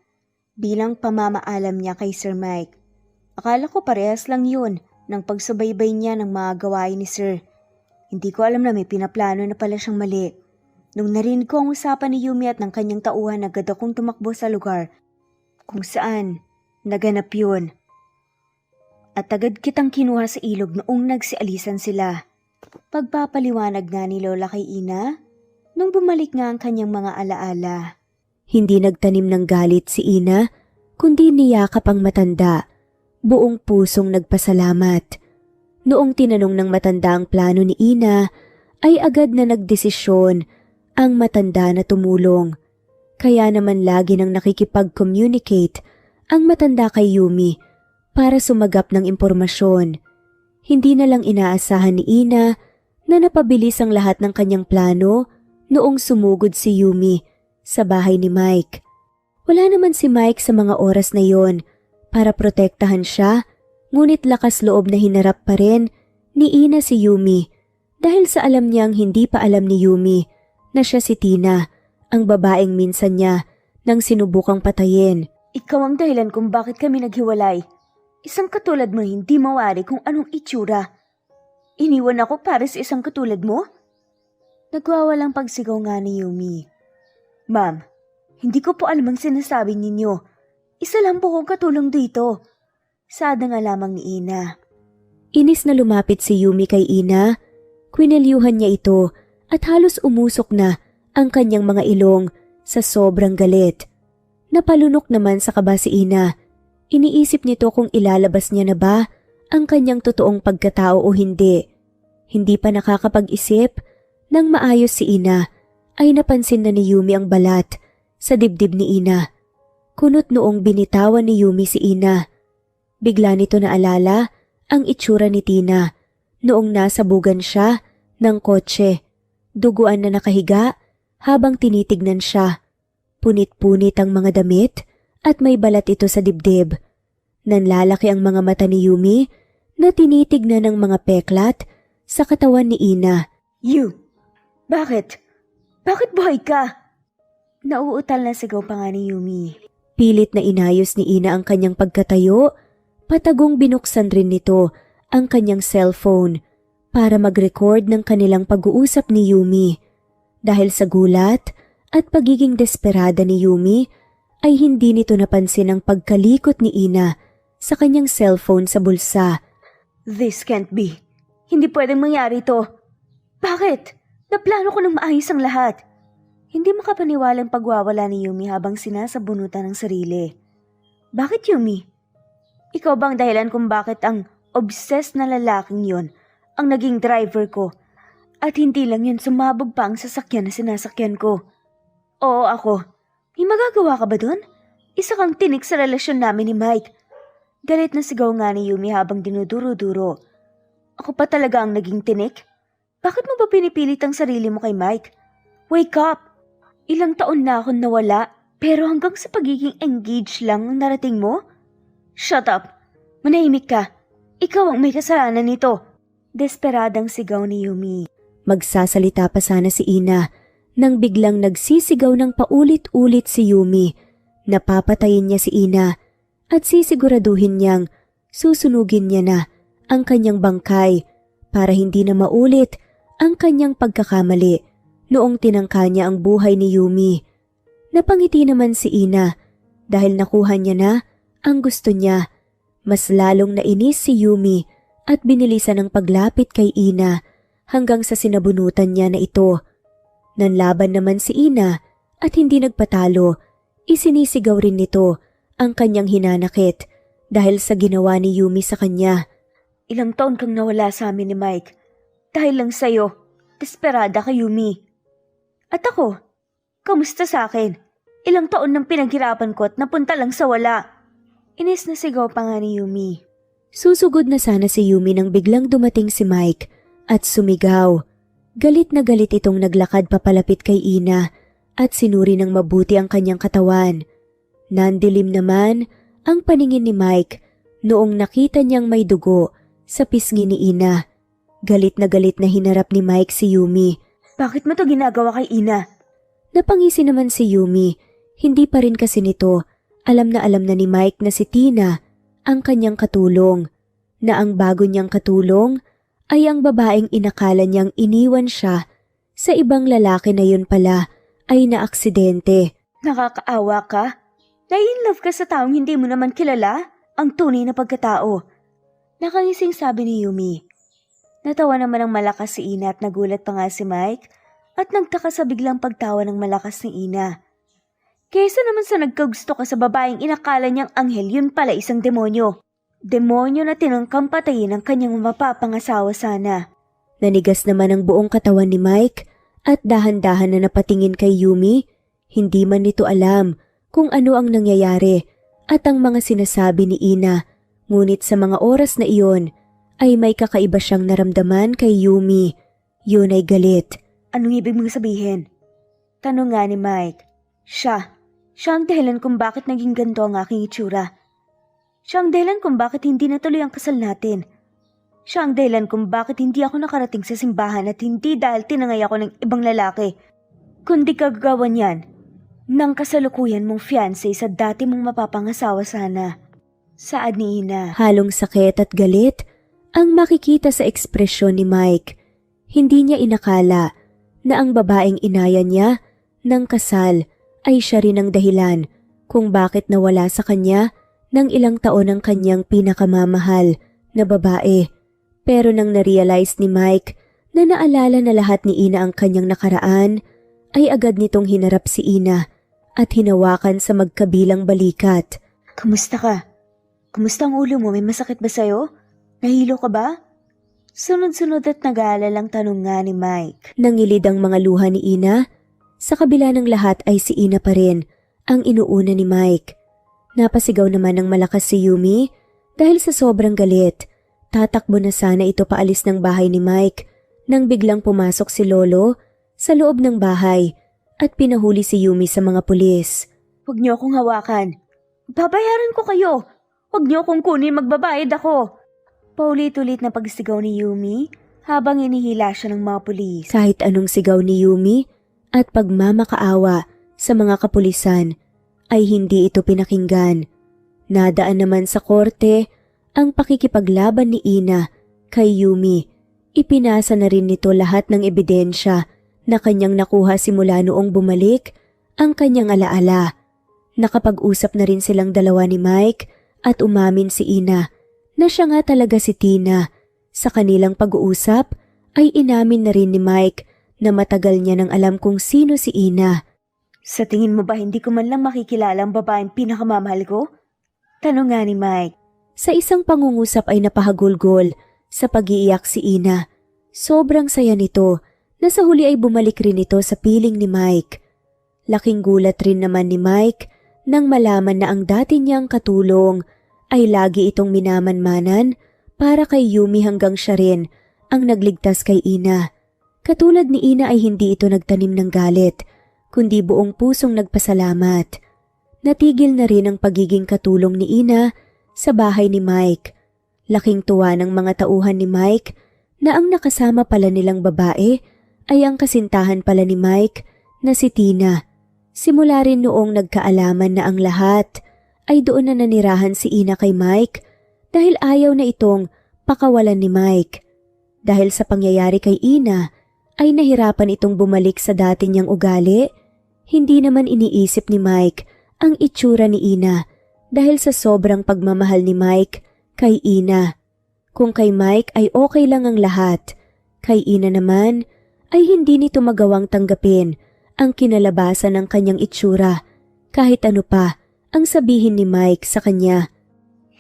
bilang pamamaalam niya kay Sir Mike. Akala ko parehas lang yun ng pagsubaybay niya ng mga gawain ni Sir. Hindi ko alam na may pinaplano na pala siyang mali. Nung narinig ko ang usapan ni Yumi at ng kanyang tauhan, agad akong tumakbo sa lugar kung saan naganap yun. At agad kitang kinuha sa ilog noong nagsialisan sila. Pagpapaliwanag nga ni Lola kay Ina nung bumalik nga ang kanyang mga alaala. Hindi nagtanim ng galit si Ina, kundi niyakap ang matanda. Buong pusong nagpasalamat. Noong tinanong ng matanda ang plano ni Ina, ay agad na nagdesisyon ang matanda na tumulong. Kaya naman lagi nang nakikipag-communicate ang matanda kay Yumi para sumagap ng impormasyon. Hindi na lang inaasahan ni Ina na napabilis ang lahat ng kanyang plano noong sumugod si Yumi sa bahay ni Mike. Wala naman si Mike sa mga oras na yon para protektahan siya, ngunit lakas loob na hinarap pa rin ni Ina si Yumi dahil sa alam niyang hindi pa alam ni Yumi na siya si Tina, ang babaeng minsan niya nang sinubukang patayin. Ikaw ang dahilan kung bakit kami naghiwalay. Isang katulad mo hindi mawari kung anong itsura. Iniwan ako para sa isang katulad mo? Nagwawalang pagsigaw nga ni Yumi. Ma'am, hindi ko po alam ang sinasabi ninyo. Isa lang po kong katulong dito. Sada nga lamang ni Ina. Inis na lumapit si Yumi kay Ina. Kwinelyuhan niya ito at halos umusok na ang kanyang mga ilong sa sobrang galit. Napalunok naman sa kaba si Ina. Iniisip nito kung ilalabas niya na ba ang kanyang totoong pagkatao o hindi. Hindi pa nakakapag-isip nang maayos si Ina ay napansin na ni Yumi ang balat sa dibdib ni Ina. Kunot noong binitawan ni Yumi si Ina. Bigla nito naalala ang itsura ni Tina noong nasabugan siya ng kotse. Duguan na nakahiga habang tinitignan siya. Punit-punit ang mga damit at may balat ito sa dibdib. Nanlalaki ang mga mata ni Yumi na tinitignan ng mga peklat sa katawan ni Ina. You! Bakit? Bakit buhay ka? Nauutal na sigaw pa nga ni Yumi. Pilit na inayos ni Ina ang kanyang pagkatayo, patagong binuksan rin nito ang kanyang cellphone para mag-record ng kanilang pag-uusap ni Yumi. Dahil sa gulat at pagiging desperada ni Yumi ay hindi nito napansin ang pagkalikot ni Ina sa kanyang cellphone sa bulsa. This can't be. Hindi pwedeng mangyari to. Bakit? Naplano ko ng maayos ang lahat. Hindi makapaniwalang pagwawala ni Yumi habang sinasabunutan ng sarili. Bakit, Yumi? Ikaw bang dahilan kung bakit ang obsessed na lalaking yon ang naging driver ko? At hindi lang yun, sumabog pa ang sasakyan na sinasakyan ko. Oo, ako. May magagawa ka ba dun? Isa kang tinik sa relasyon namin ni Mike. Galit na sigaw nga ni Yumi habang dinuduro-duro. Ako pa talaga ang naging tinik? Bakit mo ba pinipilit ang sarili mo kay Mike? Wake up! Ilang taon na akong nawala, pero hanggang sa pagiging engaged lang ang narating mo? Shut up! Manahimik ka! Ikaw ang may kasalanan nito! Desperadang sigaw ni Yumi. Magsasalita pa sana si Ina nang biglang nagsisigaw ng paulit-ulit si Yumi. Napapatayin niya si Ina at sisiguraduhin niyang susunugin niya na ang kanyang bangkay para hindi na maulit ang kanyang pagkakamali noong tinangka niya ang buhay ni Yumi. Napangiti naman si Ina dahil nakuha niya na ang gusto niya. Mas lalong nainis si Yumi at binilisan ang paglapit kay Ina hanggang sa sinabunutan niya na ito. Nanlaban naman si Ina at hindi nagpatalo. Isinisigaw rin nito ang kanyang hinanakit dahil sa ginawa ni Yumi sa kanya. Ilang taon kang nawala sa amin ni Mike. Dahil lang sa'yo, desperada ka, Yumi. At ako, kamusta sa akin? Ilang taon nang pinaghirapan ko at napunta lang sa wala. Inis na sigaw pa nga ni Yumi. Susugod na sana si Yumi nang biglang dumating si Mike at sumigaw. Galit na galit itong naglakad papalapit kay Ina at sinuri ng mabuti ang kanyang katawan. Nandilim naman ang paningin ni Mike noong nakita niyang may dugo sa pisngi ni Ina. Galit na hinarap ni Mike si Yumi. Bakit mo to ginagawa kay Ina? Napangisi naman si Yumi. Hindi pa rin kasi nito alam na ni Mike na si Tina ang kanyang katulong. Na ang bago niyang katulong ay ang babaeng inakala niyang iniwan siya sa ibang lalaki na yun pala ay naaksidente. Nakakaawa ka? Na-in-love ka sa taong hindi mo naman kilala ang tunay na pagkatao. Nakangising sabi ni Yumi. Natawa naman ng malakas si Ina at nagulat pa nga si Mike at nagtaka sa biglang pagtawa ng malakas ni Ina. Kaysa naman sa nagkagusto ka sa babaeng inakala niyang anghel, yun pala isang demonyo. Demonyo na tinangkang patayin ang kanyang mapapangasawa sana. Nanigas naman ang buong katawan ni Mike at dahan-dahan na napatingin kay Yumi. Hindi man nito alam kung ano ang nangyayari at ang mga sinasabi ni Ina. Ngunit sa mga oras na iyon ay may kakaiba siyang naramdaman kay Yumi. Yun ay galit. Anong ibig mong sabihin? Tanong nga ni Mike. Siya ang dahilan kung bakit naging ganito ang aking itsura. Siya ang dahilan kung bakit hindi natuloy ang kasal natin. Siya ang dahilan kung bakit hindi ako nakarating sa simbahan at hindi dahil tinangay ako ng ibang lalaki. Kundi kagagawa niyan ng kasalukuyan mong fiancé sa dati mong mapapangasawa sana. Saad ni Ina. Halong sakit at galit ang makikita sa ekspresyon ni Mike. Hindi niya inakala na ang babaeng inaya niya ng kasal ay siya rin ang dahilan kung bakit nawala sa kanya ng ilang taon ang kanyang pinakamamahal na babae. Pero nang na-realize ni Mike na naalala na lahat ni Ina ang kanyang nakaraan, ay agad nitong hinarap si Ina at hinawakan sa magkabilang balikat. Kamusta ka? Kamusta ang ulo mo? May masakit ba sa'yo? Nahilo ka ba? Sunod-sunod at nag-aalalang tanong nga ni Mike. Nangilid ang mga luha ni Ina. Sa kabila ng lahat ay si Ina pa rin ang inuuna ni Mike. Napasigaw naman ng malakas si Yumi dahil sa sobrang galit. Tatakbo na sana ito paalis ng bahay ni Mike nang biglang pumasok si Lolo sa loob ng bahay at pinahuli si Yumi sa mga pulis. Huwag niyo akong hawakan. Babayaran ko kayo. Huwag niyo akong kunin, magbabayad ako. Paulit-ulit na pagsigaw ni Yumi habang inihila siya ng mga pulis. Kahit anong sigaw ni Yumi at pagmamakaawa sa mga kapulisan ay hindi ito pinakinggan. Nadaan naman sa korte ang pakikipaglaban ni Ina kay Yumi. Ipinasa na rin nito lahat ng ebidensya na kanyang nakuha simula noong bumalik ang kanyang alaala. Nakapag-usap na rin silang dalawa ni Mike at umamin si Ina na siya nga talaga si Tina. Sa kanilang pag-uusap ay inamin na rin ni Mike na matagal niya nang alam kung sino si Ina. Sa tingin mo ba hindi ko man lang makikilala ang babaeng pinakamamahal ko? Tanong nga ni Mike. Sa isang pangungusap ay napahagulgol sa pag-iiyak si Ina. Sobrang saya nito na sa huli ay bumalik rin ito sa piling ni Mike. Laking gulat rin naman ni Mike nang malaman na ang dati niyang katulong ay lagi itong minamanmanan para kay Yumi hanggang siya rin ang nagligtas kay Ina. Katulad ni Ina ay hindi ito nagtanim ng galit, kundi buong pusong nagpasalamat. Natigil na rin ang pagiging katulong ni Ina sa bahay ni Mike. Laking tuwa ng mga tauhan ni Mike na ang nakasama pala nilang babae ay ang kasintahan pala ni Mike na si Tina. Simula rin noong nagkaalaman na ang lahat ay doon na nanirahan si Ina kay Mike dahil ayaw na itong pakawalan ni Mike. Dahil sa pangyayari kay Ina ay nahirapan itong bumalik sa dati niyang ugali. Hindi naman iniisip ni Mike ang itsura ni Ina dahil sa sobrang pagmamahal ni Mike kay Ina. Kung kay Mike ay okay lang ang lahat, kay Ina naman ay hindi nito magawang tanggapin ang kinalabasan ng kanyang itsura kahit ano pa ang sabihin ni Mike sa kanya.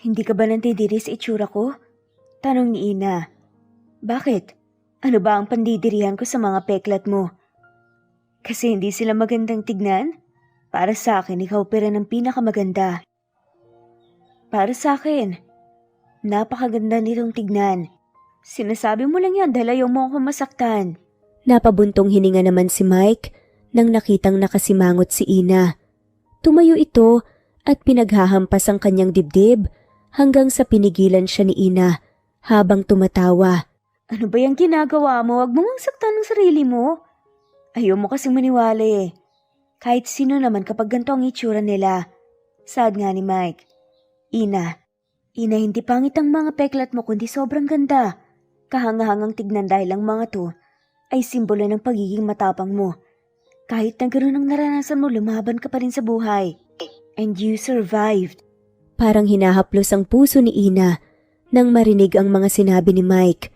Hindi ka ba nandidiri sa itsura ko? Tanong ni Ina. Bakit? Ano ba ang pandidirihan ko sa mga peklat mo? Kasi hindi sila magandang tignan? Para sa akin, ikaw pera ng pinakamaganda. Para sa akin, napakaganda nitong tignan. Sinasabi mo lang yan dahil ayaw mo akong masaktan. Napabuntong hininga naman si Mike nang nakitang nakasimangot si Ina. Tumayo ito at pinaghahampas ang kanyang dibdib hanggang sa pinigilan siya ni Ina habang tumatawa. Ano ba yung ginagawa mo? Huwag mong saktan ng sarili mo. Ayaw mo kasing maniwala eh. Kahit sino naman kapag ganito ang itsura nila. Sad nga ni Mike. Ina, hindi pangit ang mga peklat mo kundi sobrang ganda. Kahangahangang tignan dahil ang mga to ay simbolo ng pagiging matapang mo. Kahit na gano'n ang naranasan mo, lumaban ka pa rin sa buhay. And you survived. Parang hinahaplos ang puso ni Ina nang marinig ang mga sinabi ni Mike.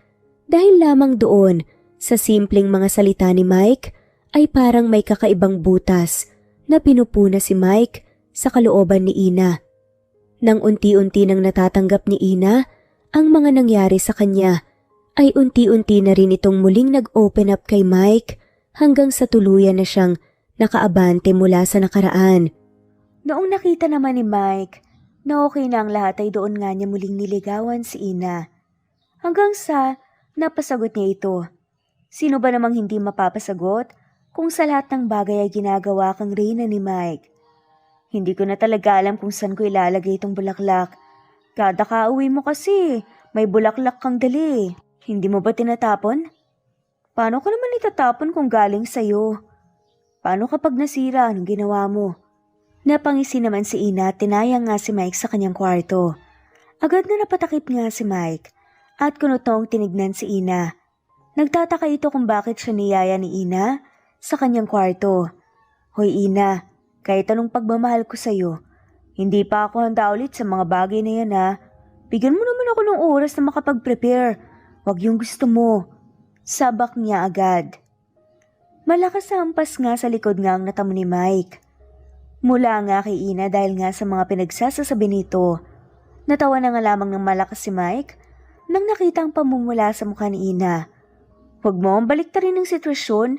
Dahil lamang doon, sa simpleng mga salita ni Mike, ay parang may kakaibang butas na pinupuna si Mike sa kalooban ni Ina. Nang unti-unti nang natatanggap ni Ina ang mga nangyari sa kanya, ay unti-unti na rin itong muling nag-open up kay Mike hanggang sa tuluyan na siyang nakaabante mula sa nakaraan. Noong nakita naman ni Mike na okay na ang lahat ay doon nga niya muling niligawan si Ina. Hanggang sa napasagot niya ito. Sino ba namang hindi mapapasagot kung sa lahat ng bagay ay ginagawa kang reyna ni Mike? Hindi ko na talaga alam kung saan ko ilalagay itong bulaklak. Kada kauwi mo kasi, may bulaklak kang dali. Hindi mo ba tinatapon? Paano ko naman itatapon kung galing sa'yo? Paano kapag nasira, anong ginawa mo? Napangisi naman si Ina at tinayang nga si Mike sa kanyang kwarto. Agad na napatakip nga si Mike at kunutong tinignan si Ina. Nagtataka ito kung bakit siya niyaya ni Ina sa kanyang kwarto. Hoy Ina, kahit anong pagmamahal ko sa'yo, hindi pa ako handa ulit sa mga bagay na yan ha. Bigyan mo naman ako ng oras na makapag-prepare. Huwag yung gusto mo. Sabak niya agad. Malakas sa hampas nga sa likod nga ang natamo ni Mike. Mula nga kay Ina dahil nga sa mga pinagsasasabi nito. Natawa na nga lamang ng malakas si Mike nang nakita ang pamumula sa mukha ni Ina. Huwag mo ang baliktarin ng sitwasyon.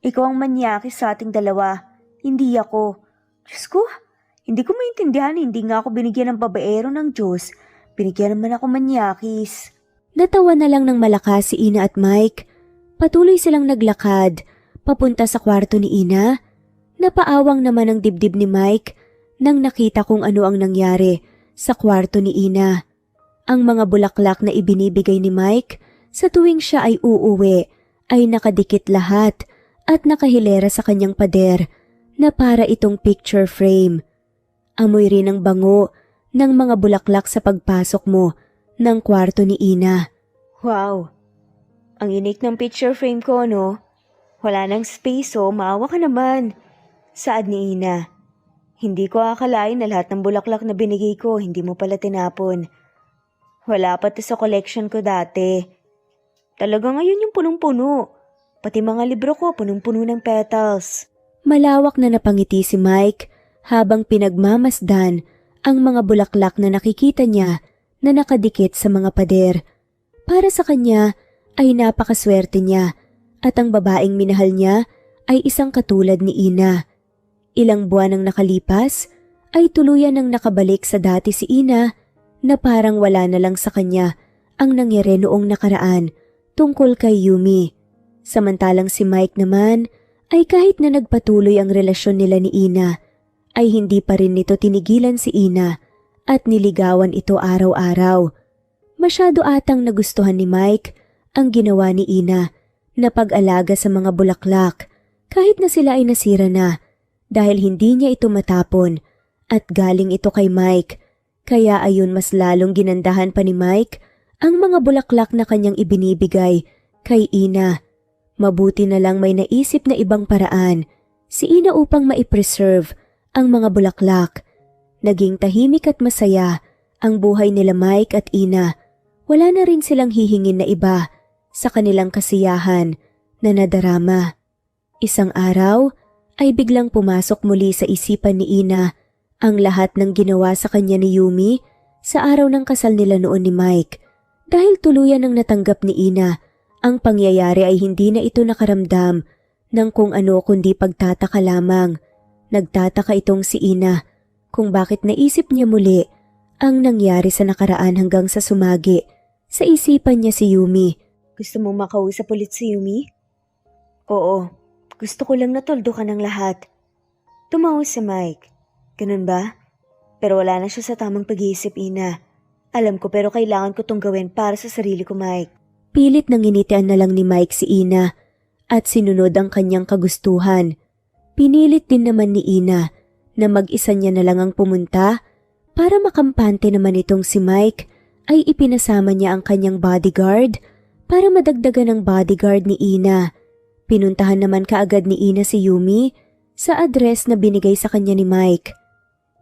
Ikaw ang manyakis sa ating dalawa, hindi ako. Diyos ko, hindi ko maintindihan, hindi nga ako binigyan ng babaero ng Diyos. Binigyan naman ako manyakis. Natawa na lang ng malakas si Ina at Mike. Patuloy silang naglakad papunta sa kwarto ni Ina. Napaawang naman ang dibdib ni Mike nang nakita kung ano ang nangyari sa kwarto ni Ina. Ang mga bulaklak na ibinibigay ni Mike sa tuwing siya ay uuwi ay nakadikit lahat at nakahilera sa kanyang pader na para itong picture frame. Amoy rin ang bango ng mga bulaklak sa pagpasok mo ng kwarto ni Ina. Wow, Ang unique ng picture frame ko, no? Wala nang space, oh. Maawa ka naman. Saad ni Ina. Hindi ko akalain na lahat ng bulaklak na binigay ko, hindi mo pala tinapon. Wala pa to sa collection ko dati. Talaga ngayon yung punong-puno. Pati mga libro ko, punong-puno ng petals. Malawak na napangiti si Mike habang pinagmamasdan ang mga bulaklak na nakikita niya na nakadikit sa mga pader. Para sa kanya ay napakaswerte niya at ang babaeng minahal niya ay isang katulad ni Ina. Ilang buwan ang nakalipas ay tuluyan nang nakabalik sa dati si Ina na parang wala na lang sa kanya ang nangyari noong nakaraan tungkol kay Yumi. Samantalang si Mike naman ay kahit na nagpatuloy ang relasyon nila ni Ina ay hindi pa rin nito tinigilan si Ina at niligawan ito araw-araw. Masyado atang nagustuhan ni Mike ang ginawa ni Ina na pag-alaga sa mga bulaklak kahit na sila ay nasira na dahil hindi niya ito matapon at galing ito kay Mike. Kaya ayon mas lalong ginandahan pa ni Mike ang mga bulaklak na kanyang ibinibigay kay Ina. Mabuti na lang may naisip na ibang paraan si Ina upang maipreserve ang mga bulaklak. Naging tahimik at masaya ang buhay nila Mike at Ina. Wala na rin silang hihingin na iba sa kanilang kasiyahan na nadarama. Isang araw ay biglang pumasok muli sa isipan ni Ina ang lahat ng ginawa sa kanya ni Yumi sa araw ng kasal nila noon ni Mike. Dahil tuluyan ng natanggap ni Ina ang pangyayari ay hindi na ito nakaramdam ng kung ano kundi pagtataka lamang. Nagtataka itong si Ina kung bakit naisip niya muli ang nangyari sa nakaraan hanggang sa sumagi sa isipan niya si Yumi. Gusto mong makausap ulit si Yumi? Oo, gusto ko lang natuldo ka ng lahat. Tumawa si Mike. Ganun ba? Pero wala na siya sa tamang pag-iisip, Ina. Alam ko pero kailangan ko tong gawin para sa sarili ko, Mike. Pilit nang initian na lang ni Mike si Ina at sinunod ang kanyang kagustuhan. Pinilit din naman ni Ina na mag-isa niya na lang ang pumunta para makampante naman itong si Mike ay ipinasama niya ang kanyang bodyguard para madagdagan ang bodyguard ni Ina. Pinuntahan naman kaagad ni Ina si Yumi sa address na binigay sa kanya ni Mike.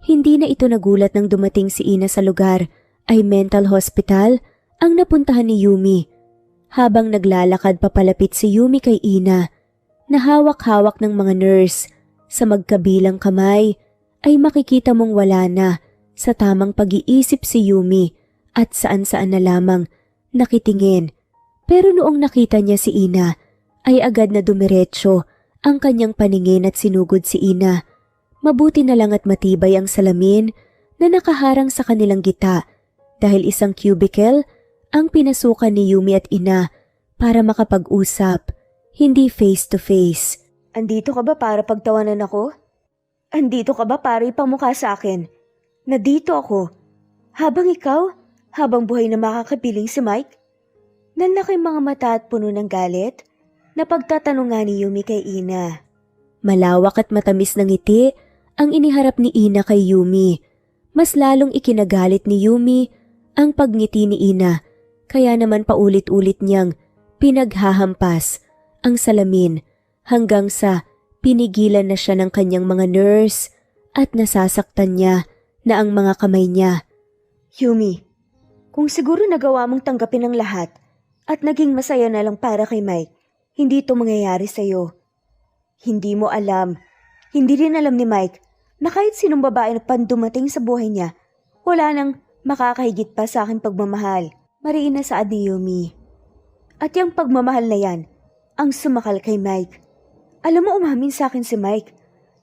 Hindi na ito nagulat nang dumating si Ina sa lugar ay mental hospital ang napuntahan ni Yumi. Habang naglalakad papalapit si Yumi kay Ina, na hawak-hawak ng mga nurse sa magkabilang kamay ay makikita mong wala na sa tamang pag-iisip si Yumi at saan-saan na lamang nakitingin. Pero noong nakita niya si Ina ay agad na dumiretso ang kanyang paningin at sinugod si Ina. Mabuti na lang at matibay ang salamin na nakaharang sa kanilang gita dahil isang cubicle ang pinasukan ni Yumi at Ina para makapag-usap, hindi face to face. Andito ka ba para pagtawanan ako? Andito ka ba para ipamukha sa akin na dito ako habang ikaw, habang buhay na makakapiling si Mike? Nanlaki mga mata at puno ng galit na pagtatanungan ni Yumi kay Ina. Malawak at matamis na ngiti ang iniharap ni Ina kay Yumi. Mas lalong ikinagalit ni Yumi ang pagngiti ni Ina, kaya naman paulit-ulit niyang pinaghahampas ang salamin hanggang sa pinigilan na siya ng kanyang mga nurse at nasasaktan niya na ang mga kamay niya. Yumi, kung siguro nagawa mong tanggapin ang lahat at naging masaya na lang para kay Mike, hindi ito mangyayari sa'yo. Hindi mo alam, hindi rin alam ni Mike na kahit sinong babae na pandumating sa buhay niya, wala nang makakahigit pa sa aking pagmamahal. Mariin na saad ni Yumi. At yung pagmamahal na yan, ang sumakal kay Mike. Alam mo, umamin sa akin si Mike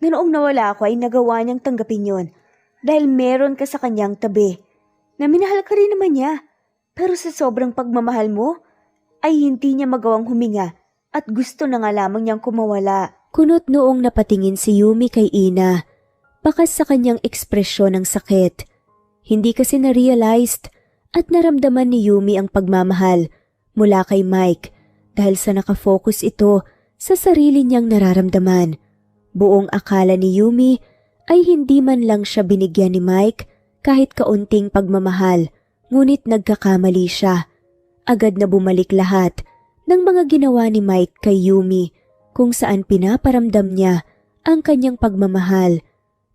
na noong nawala ako ay nagawa niyang tanggapin yon dahil meron ka sa kanyang tabi. Na minahal ka rin naman niya, pero sa sobrang pagmamahal mo, ay hindi niya magawang huminga at gusto na nga lamang niyang kumawala. Kunot noong napatingin si Yumi kay Ina, bakas sa kanyang ekspresyon ng sakit. Hindi kasi na-realized at naramdaman ni Yumi ang pagmamahal mula kay Mike dahil sa nakafocus ito sa sarili niyang nararamdaman. Buong akala ni Yumi ay hindi man lang siya binigyan ni Mike kahit kaunting pagmamahal, ngunit nagkakamali siya. Agad na bumalik lahat ng mga ginawa ni Mike kay Yumi kung saan pinaparamdam niya ang kanyang pagmamahal.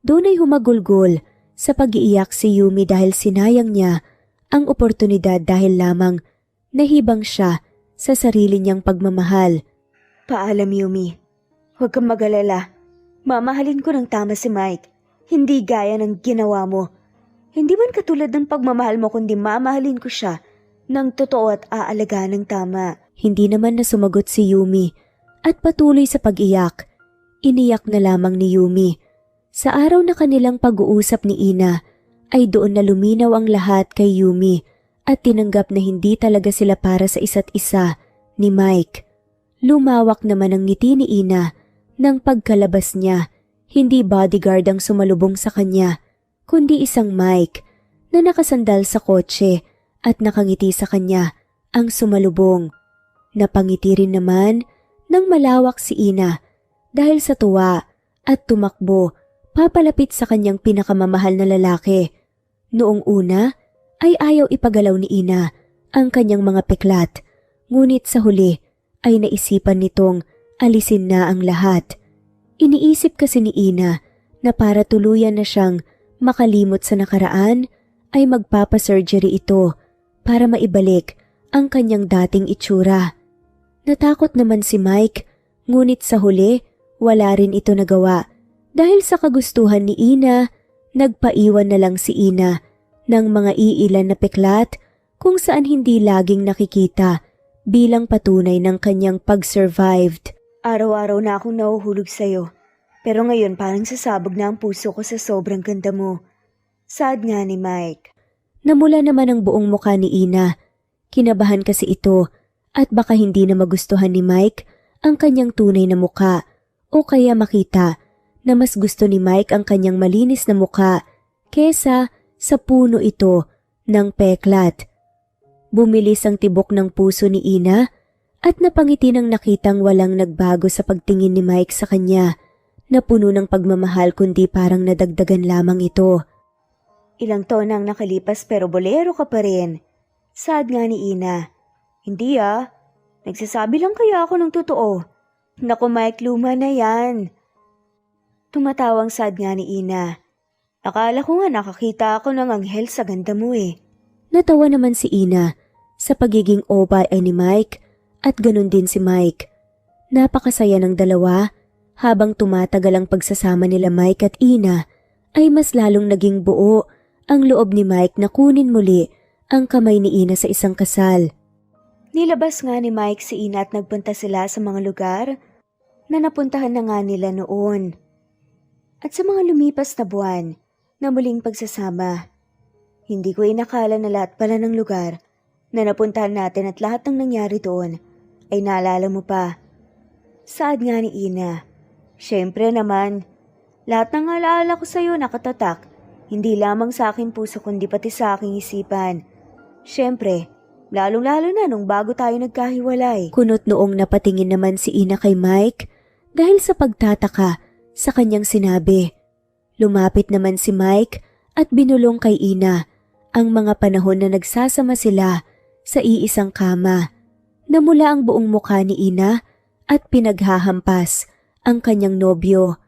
Doon ay humagulgol sa pag-iiyak si Yumi dahil sinayang niya ang oportunidad dahil lamang nahibang siya sa sarili niyang pagmamahal. Paalam, Yumi. Huwag kang mag-alala. Mamahalin ko ng tama si Mike. Hindi gaya ng ginawa mo. Hindi man katulad ng pagmamahal mo kundi mamahalin ko siya ng totoo at aalagaan ng tama. Hindi naman na sumagot si Yumi at patuloy sa pag-iyak. Iniyak na lamang ni Yumi. Sa araw na kanilang pag-uusap ni Ina ay doon na luminaw ang lahat kay Yumi at tinanggap na hindi talaga sila para sa isa't isa ni Mike. Lumawak naman ang ngiti ni Ina nang pagkalabas niya. Hindi bodyguard ang sumalubong sa kanya, kundi isang Mike na nakasandal sa kotse at nakangiti sa kanya ang sumalubong. Napangiti rin naman ng malawak si Ina dahil sa tuwa at tumakbo papalapit sa kanyang pinakamamahal na lalaki. Noong una ay ayaw ipagalaw ni Ina ang kanyang mga peklat, ngunit sa huli ay naisipan nitong alisin na ang lahat. Iniisip kasi ni Ina na para tuluyan na siyang makalimot sa nakaraan ay magpapasurgery ito para maibalik ang kanyang dating itsura. Natakot naman si Mike, ngunit sa huli wala rin ito nagawa dahil sa kagustuhan ni Ina, nagpaiwan na lang si Ina ng mga iilan na peklat kung saan hindi laging nakikita bilang patunay ng kanyang pag-survived. Araw-araw na akong nahuhulog sa'yo. Pero ngayon parang sasabog na ang puso ko sa sobrang ganda mo. Sad nga ni Mike. Namula naman ang buong mukha ni Ina. Kinabahan kasi ito at baka hindi na magustuhan ni Mike ang kanyang tunay na mukha o kaya makita na mas gusto ni Mike ang kanyang malinis na mukha kesa sa puno ito ng peklat. Bumilis ang tibok ng puso ni Ina at napangiti nang nakitang walang nagbago sa pagtingin ni Mike sa kanya na puno ng pagmamahal kundi parang nadagdagan lamang ito. Ilang taon nang nakalipas pero bolero ka pa rin. Sad nga ni Ina. Hindi nagsasabi lang kaya ako ng totoo. Naku Mike, luma na yan. Tumatawang sad nga ni Ina. Akala ko nga nakakita ako ng anghel sa ganda mo eh. Natawa naman si Ina sa pagiging opay ni Mike at ganun din si Mike. Napakasaya ng dalawa. Habang tumatagal ang pagsasama nila Mike at Ina, ay mas lalong naging buo ang loob ni Mike na kunin muli ang kamay ni Ina sa isang kasal. Nilabas nga ni Mike si Ina at nagpunta sila sa mga lugar na napuntahan na nga nila noon. At sa mga lumipas na buwan na muling pagsasama, hindi ko inakala na lahat pala ng lugar na napuntahan natin at lahat ng nangyari doon ay naalala mo pa. Saad nga ni Ina. Siyempre naman, lahat ng alaala ko sa'yo nakatatak, hindi lamang sa aking puso kundi pati sa aking isipan. Siyempre, lalong-lalo na nung bago tayo nagkahiwalay. Kunot noong napatingin naman si Ina kay Mike dahil sa pagtataka sa kanyang sinabi. Lumapit naman si Mike at binulong kay Ina ang mga panahon na nagsasama sila sa iisang kama. Namula ang buong mukha ni Ina at pinaghahampas ang kanyang nobyo.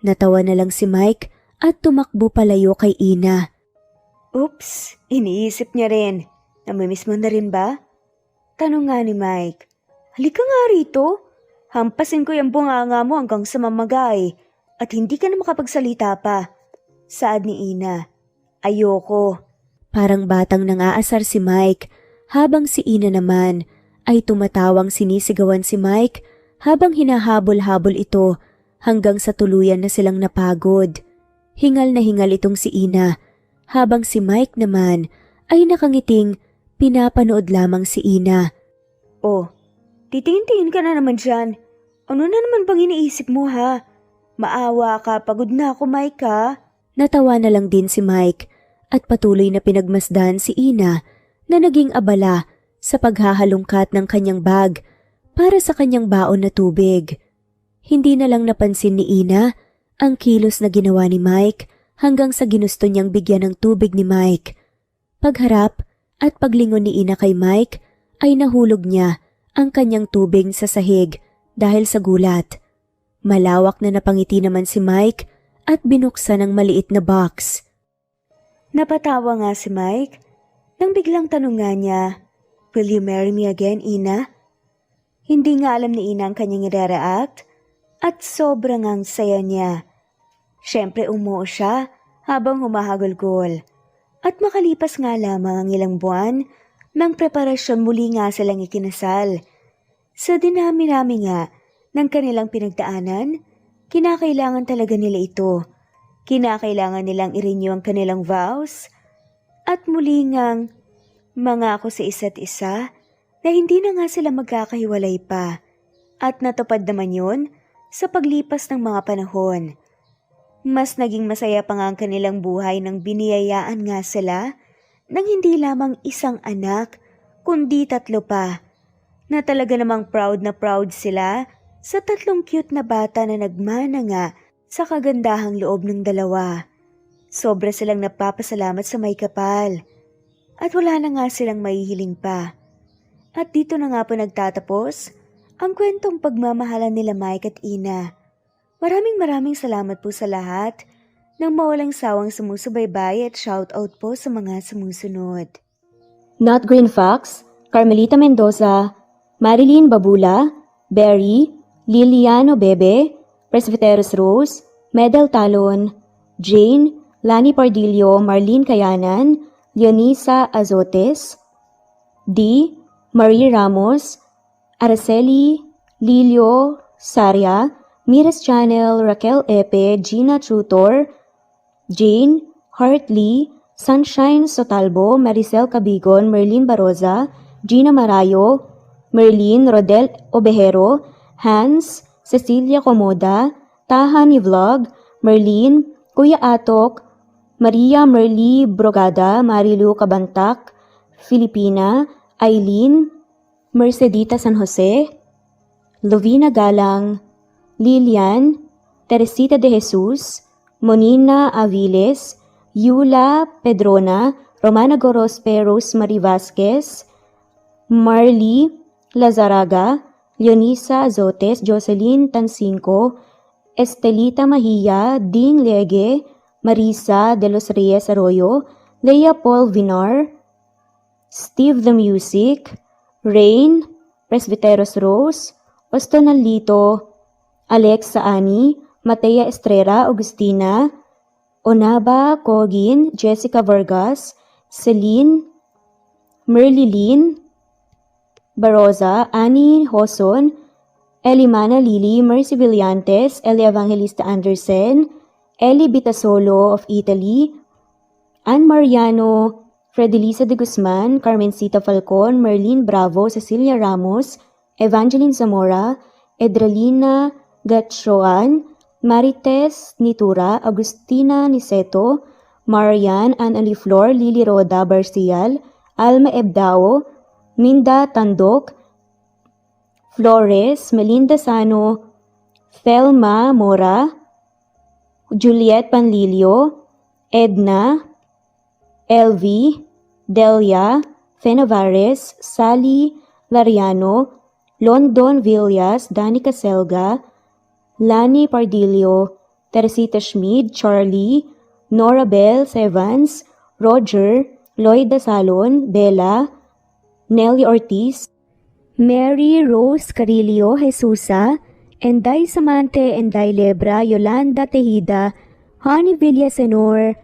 Natawa na lang si Mike at tumakbo palayo kay Ina. Oops, iniisip niya rin. Namimiss mo na rin ba? Tanong nga ni Mike. Halika nga rito. Hampasin ko yung bunganga mo hanggang sa mamagay at hindi ka na makapagsalita pa. Saad ni Ina. Ayoko. Parang batang nangaasar si Mike habang si Ina naman ay tumatawang sinisigawan si Mike habang hinahabol-habol ito hanggang sa tuluyan na silang napagod. Hingal na hingal itong si Ina habang si Mike naman ay nakangiting pinapanood lamang si Ina. Oh, titingin-tingin ka na naman dyan. Ano na naman bang iniisip mo ha? Maawa ka, pagod na ako Mike ha? Natawa na lang din si Mike at patuloy na pinagmasdan si Ina na naging abala sa paghahalungkat ng kanyang bag para sa kanyang baon na tubig. Hindi na lang napansin ni Ina ang kilos na ginawa ni Mike hanggang sa ginusto niyang bigyan ng tubig ni Mike. Pagharap at paglingon ni Ina kay Mike ay nahulog niya ang kanyang tubig sa sahig dahil sa gulat. Malawak na napangiti naman si Mike at binuksan ang maliit na box. Napatawa nga si Mike nang biglang tanong nga niya, "Will you marry me again, Ina?" Hindi nga alam ni Ina ang kanyang i-react at sobrang ang saya niya. Siyempre umuo siya habang humahagulgol. At makalipas nga lamang ang ilang buwan, ng preparasyon muli nga silang ikinasal. Sa dinami-rami nga ng kanilang pinagdaanan, kinakailangan talaga nila ito. Kinakailangan nilang i-renew ang kanilang vows at muli ngang mangako sa isa't isa na hindi na nga sila magkakahiwalay pa. At natupad naman yun sa paglipas ng mga panahon. Mas naging masaya pa nga ang kanilang buhay nang biniyayaan nga sila ng hindi lamang isang anak, kundi 3 pa, na talaga namang proud na proud sila sa 3 cute na bata na nagmana nga sa kagandahang loob ng 2. Sobra silang napapasalamat sa may kapal. At wala na nga silang mahihiling pa. At dito na nga po nagtatapos ang kwentong pagmamahalan nila Mike at Ina. Maraming salamat po sa lahat ng mawalang sawang sumusubaybay at shoutout po sa mga sumusunod. Not Green Fox, Carmelita Mendoza, Marilyn Babula, Berry, Liliano Bebe, Presbyteros Rose, Medal Talon, Jane, Lani Pardillo, Marlene Kayanan, Leonisa Azotes, D. Marie Ramos, Araceli, Lilio Saria, Miras Channel, Raquel Epe, Gina Tutor, Jane, Hartley, Sunshine Sotalbo, Maricel Cabigon, Merlin Baroza, Gina Marayo, Merlin Rodel Obejero, Hans, Cecilia Comoda, Taha ni Vlog, Merlin, Kuya Atok, Maria Merly Brogada, Marilu Cabantac, Filipina, Eileen, Mercedita San Jose, Lovina Galang, Lilian, Teresita de Jesus, Monina Aviles, Yula Pedrona, Romana Gorospe, Rosemary Vasquez, Marley Lazaraga, Leonisa Azotes, Jocelyn Tancinco, Estelita Mahia, Ding Lege, Marisa de los Reyes Arroyo, Leia Paul Vinar, Steve the Music, Rain, Presbyteros Rose, Ostonalito, Alexa Ani, Matea Estrera, Agustina, Onaba Cogin, Jessica Vargas, Celine, Merlilin, Baroza, Annie Hoson, Elimana Lili, Mercy Villantes, Eli Evangelista Anderson, Eli Bitasolo of Italy, Ann Mariano, Fredelisa de Guzman, Carmencita Falcon, Merlin Bravo, Cecilia Ramos, Evangeline Zamora, Edralina Gatchoan, Marites Nitura, Agustina Niceto, Marian, Ann Aliflor, Lily Roda Barcial, Alma Ebdao, Minda Tandok, Flores, Melinda Sano, Thelma Mora, Juliet Panlilio, Edna, Elvie, Delia, Fenavares, Sally Lariano, London Villas, Danica Selga, Lani Pardillo, Teresita Schmid, Charlie, Nora Bell Evans, Roger, Lloyd Dasalon, Bella, Nelly Ortiz, Mary Rose Carillo Jesusa, Enday Samante, Enday Lebra, Yolanda Tejida, Honey Villasenor,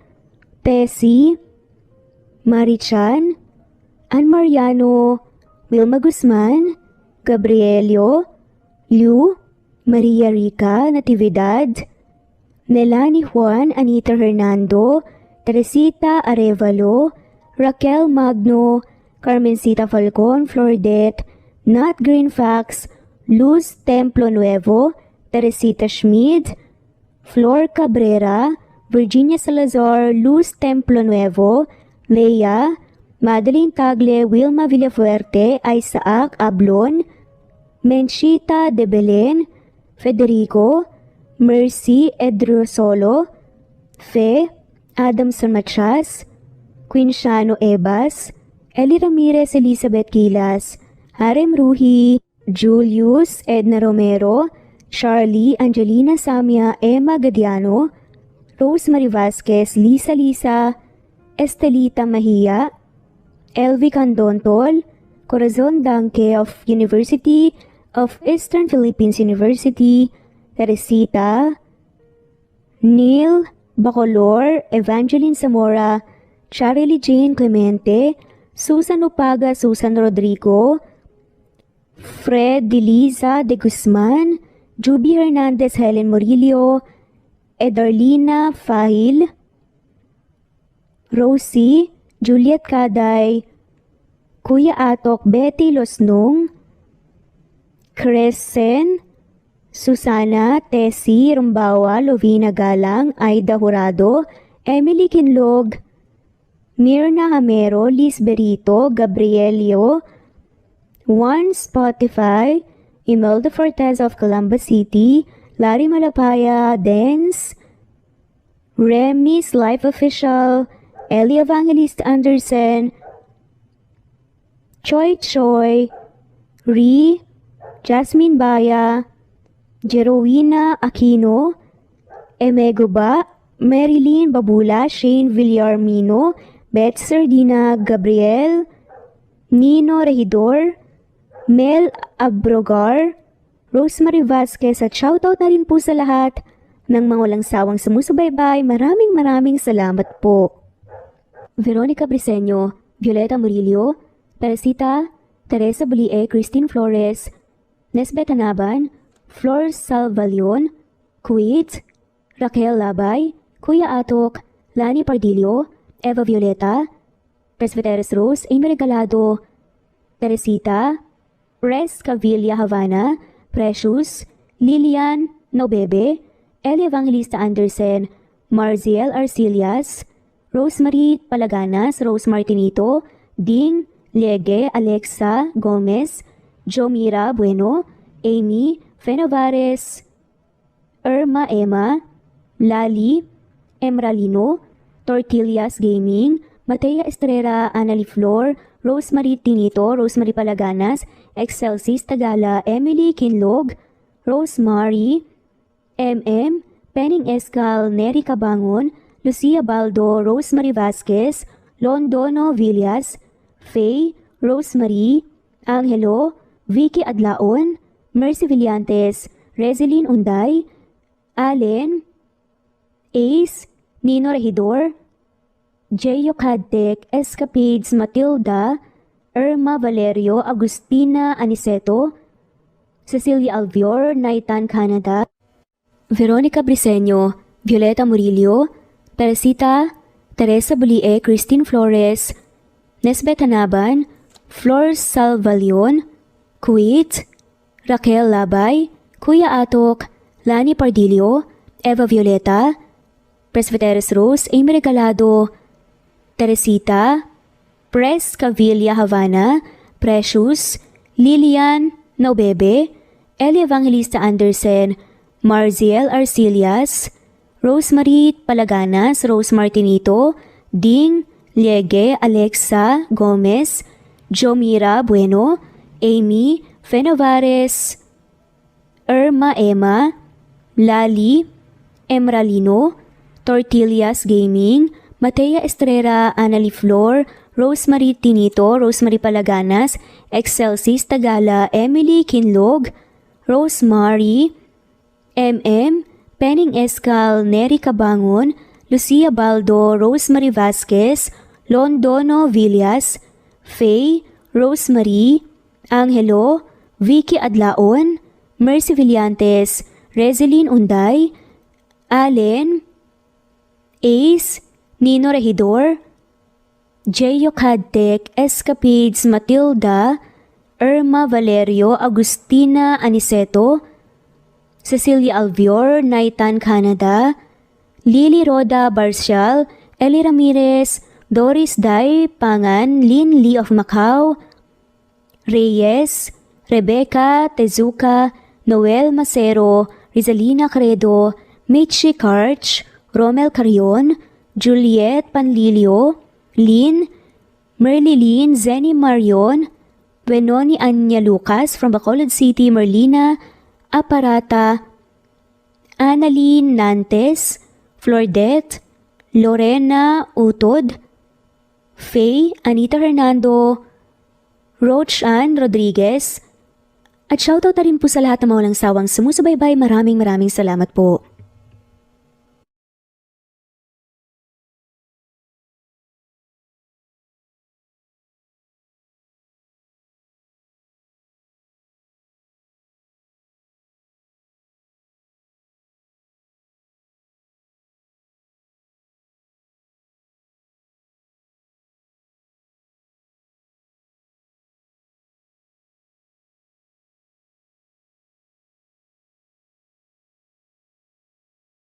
Tessie, Marichan, Ann Mariano, Wilma Guzman, Gabrielio, Liu, Maria Rica Natividad, Melanie Juan, Anita Hernando, Teresita Arevalo, Raquel Magno, Carmencita Falcon, Flordet, Nat Green Fax, Luz Templo Nuevo, Teresita Schmid, Flor Cabrera, Virginia Salazar, Luz Templo Nuevo, Leia, Madeline Tagle, Wilma Villafuerte, Isaac Ablon, Menchita de Belen, Federico, Mercy Edrosolo, Fe, Adamson Machas, Quinciano Ebas, Eli Ramirez Elizabeth Gilas, Harem Ruhi, Julius Edna Romero, Charlie Angelina Samia Emma Gadiano, Rosemary Vasquez Lisa, Estelita Mahia, Elvi Candontol, Corazon Danke of University of Eastern Philippines University, Teresita, Neil Bacolor, Evangeline Zamora, Charlie Jane Clemente, Susan Upaga, Susan Rodrigo, Fred Deliza de Guzman, Juby Hernandez, Helen Murillo, Edarlina Fahil, Rosie, Juliet Kaday, Kuya Atok, Betty Losnong, Crescen, Susana, Tessie, Rumbawa, Lovina Galang, Aida Jurado, Emily Kinlog, Mirna Hamero, Liz Berito, Gabrielio, Juan Spotify, Imelda Fortes of Columbus City, Larry Malapaya, Dance, Remy's Life Official, Ellie Evangelist Anderson, Choi, Ri, Jasmine Baya, Jerowina Aquino, Emeguba, Marilyn Babula, Shane Villarmino, Beth Sardina, Gabriel, Nino Regidor, Mel Abrogar, Rosemary Vasquez at shoutout na rin po sa lahat ng mga walang sawang sumusubaybay. Maraming salamat po. Veronica Briseño, Violeta Murillo, Teresita, Teresa Bulie, Christine Flores, Nesbeth Hanaban, Flor Salvalion, Kuwait, Raquel Labay, Kuya Atok, Lani Pardillo, Eva Violeta, Presbyteres Rose, Amy Regalado, Teresita, Res Cavilla Havana, Precious, Lilian Nobebe, Eli Evangelista Anderson, Marziel Arcilias, Rosemary Palaganas, Rose Martinito, Ding Liege, Alexa Gomez, Jomira Bueno, Amy Fenovares, Irma Emma, Lali Emralino, Tortillas Gaming, Matea Estrera, Annalie Flor, Rosemary Tinito, Rosemary Palaganas, Excelsis Tagala, Emily Kinlog, Rosemary, MM, Penning Escal, Neri Cabangon, Lucia Baldo, Rosemary Vasquez, Londono Villas, Faye, Rosemary, Angelo, Vicky Adlaon, Mercy Villantes, Rezeline Unday, Allen, Ace, Nino Regidor, Jeyo Cadtec, Escapades Matilda, Irma Valerio, Agustina Aniceto, Cecilia Alvior, Naitan Canada, Veronica Briseño, Violeta Murillo, Teresita, Teresa Bulie, Christine Flores, Nesbeth Hanaban, Flor Salvalion, Kuwait, Raquel Labay, Kuya Atok, Lani Pardillo, Eva Violeta, Presbyteres Rose, Amy Regalado, Teresita, Pres Cavilla Havana, Precious, Lilian Nobebe, Eli Evangelista Anderson, Marziel Arcilias, Rosemary Palaganas, Rose Martinito, Ding Liege, Alexa Gomez, Jomira Bueno, Amy Fenovares, Irma Emma, Lali Emralino, Tortillas Gaming, Matea Estrera, Annalie Flor, Rosemary Tinito, Rosemary Palaganas, Excelsis Tagala, Emily Kinlog, Rosemary, MM, Penning Escal, Neri Cabangon, Lucia Baldo, Rosemary Vasquez, Londono Villas, Faye, Rosemary, Angelo, Vicky Adlaon, Mercy Villantes, Rezeline Unday, Allen, Ace, Nino Regidor, Jeyo Cadtec, Escapades Matilda, Irma Valerio, Agustina Aniceto, Cecilia Alvior, Naitan Canada, Lily Roda Barcial, Eli Ramirez, Doris Day Pangan, Lynn Lee of Macau, Reyes, Rebecca Tezuka, Noel Macero, Rizalina Credo, Mitchie Karch, Romel Carion, Juliet Panlilio, Lynn, Merly Lynn, Zenny Marion, Benoni Anya Lucas from Bacolod City, Merlina Aparata, Annalyn Nantes, Flordette, Lorena Utod, Faye Anita Hernando, Roach Ann Rodriguez, at shoutout na rin po sa lahat ng mga walang sawang sumusubaybay. Maraming salamat po.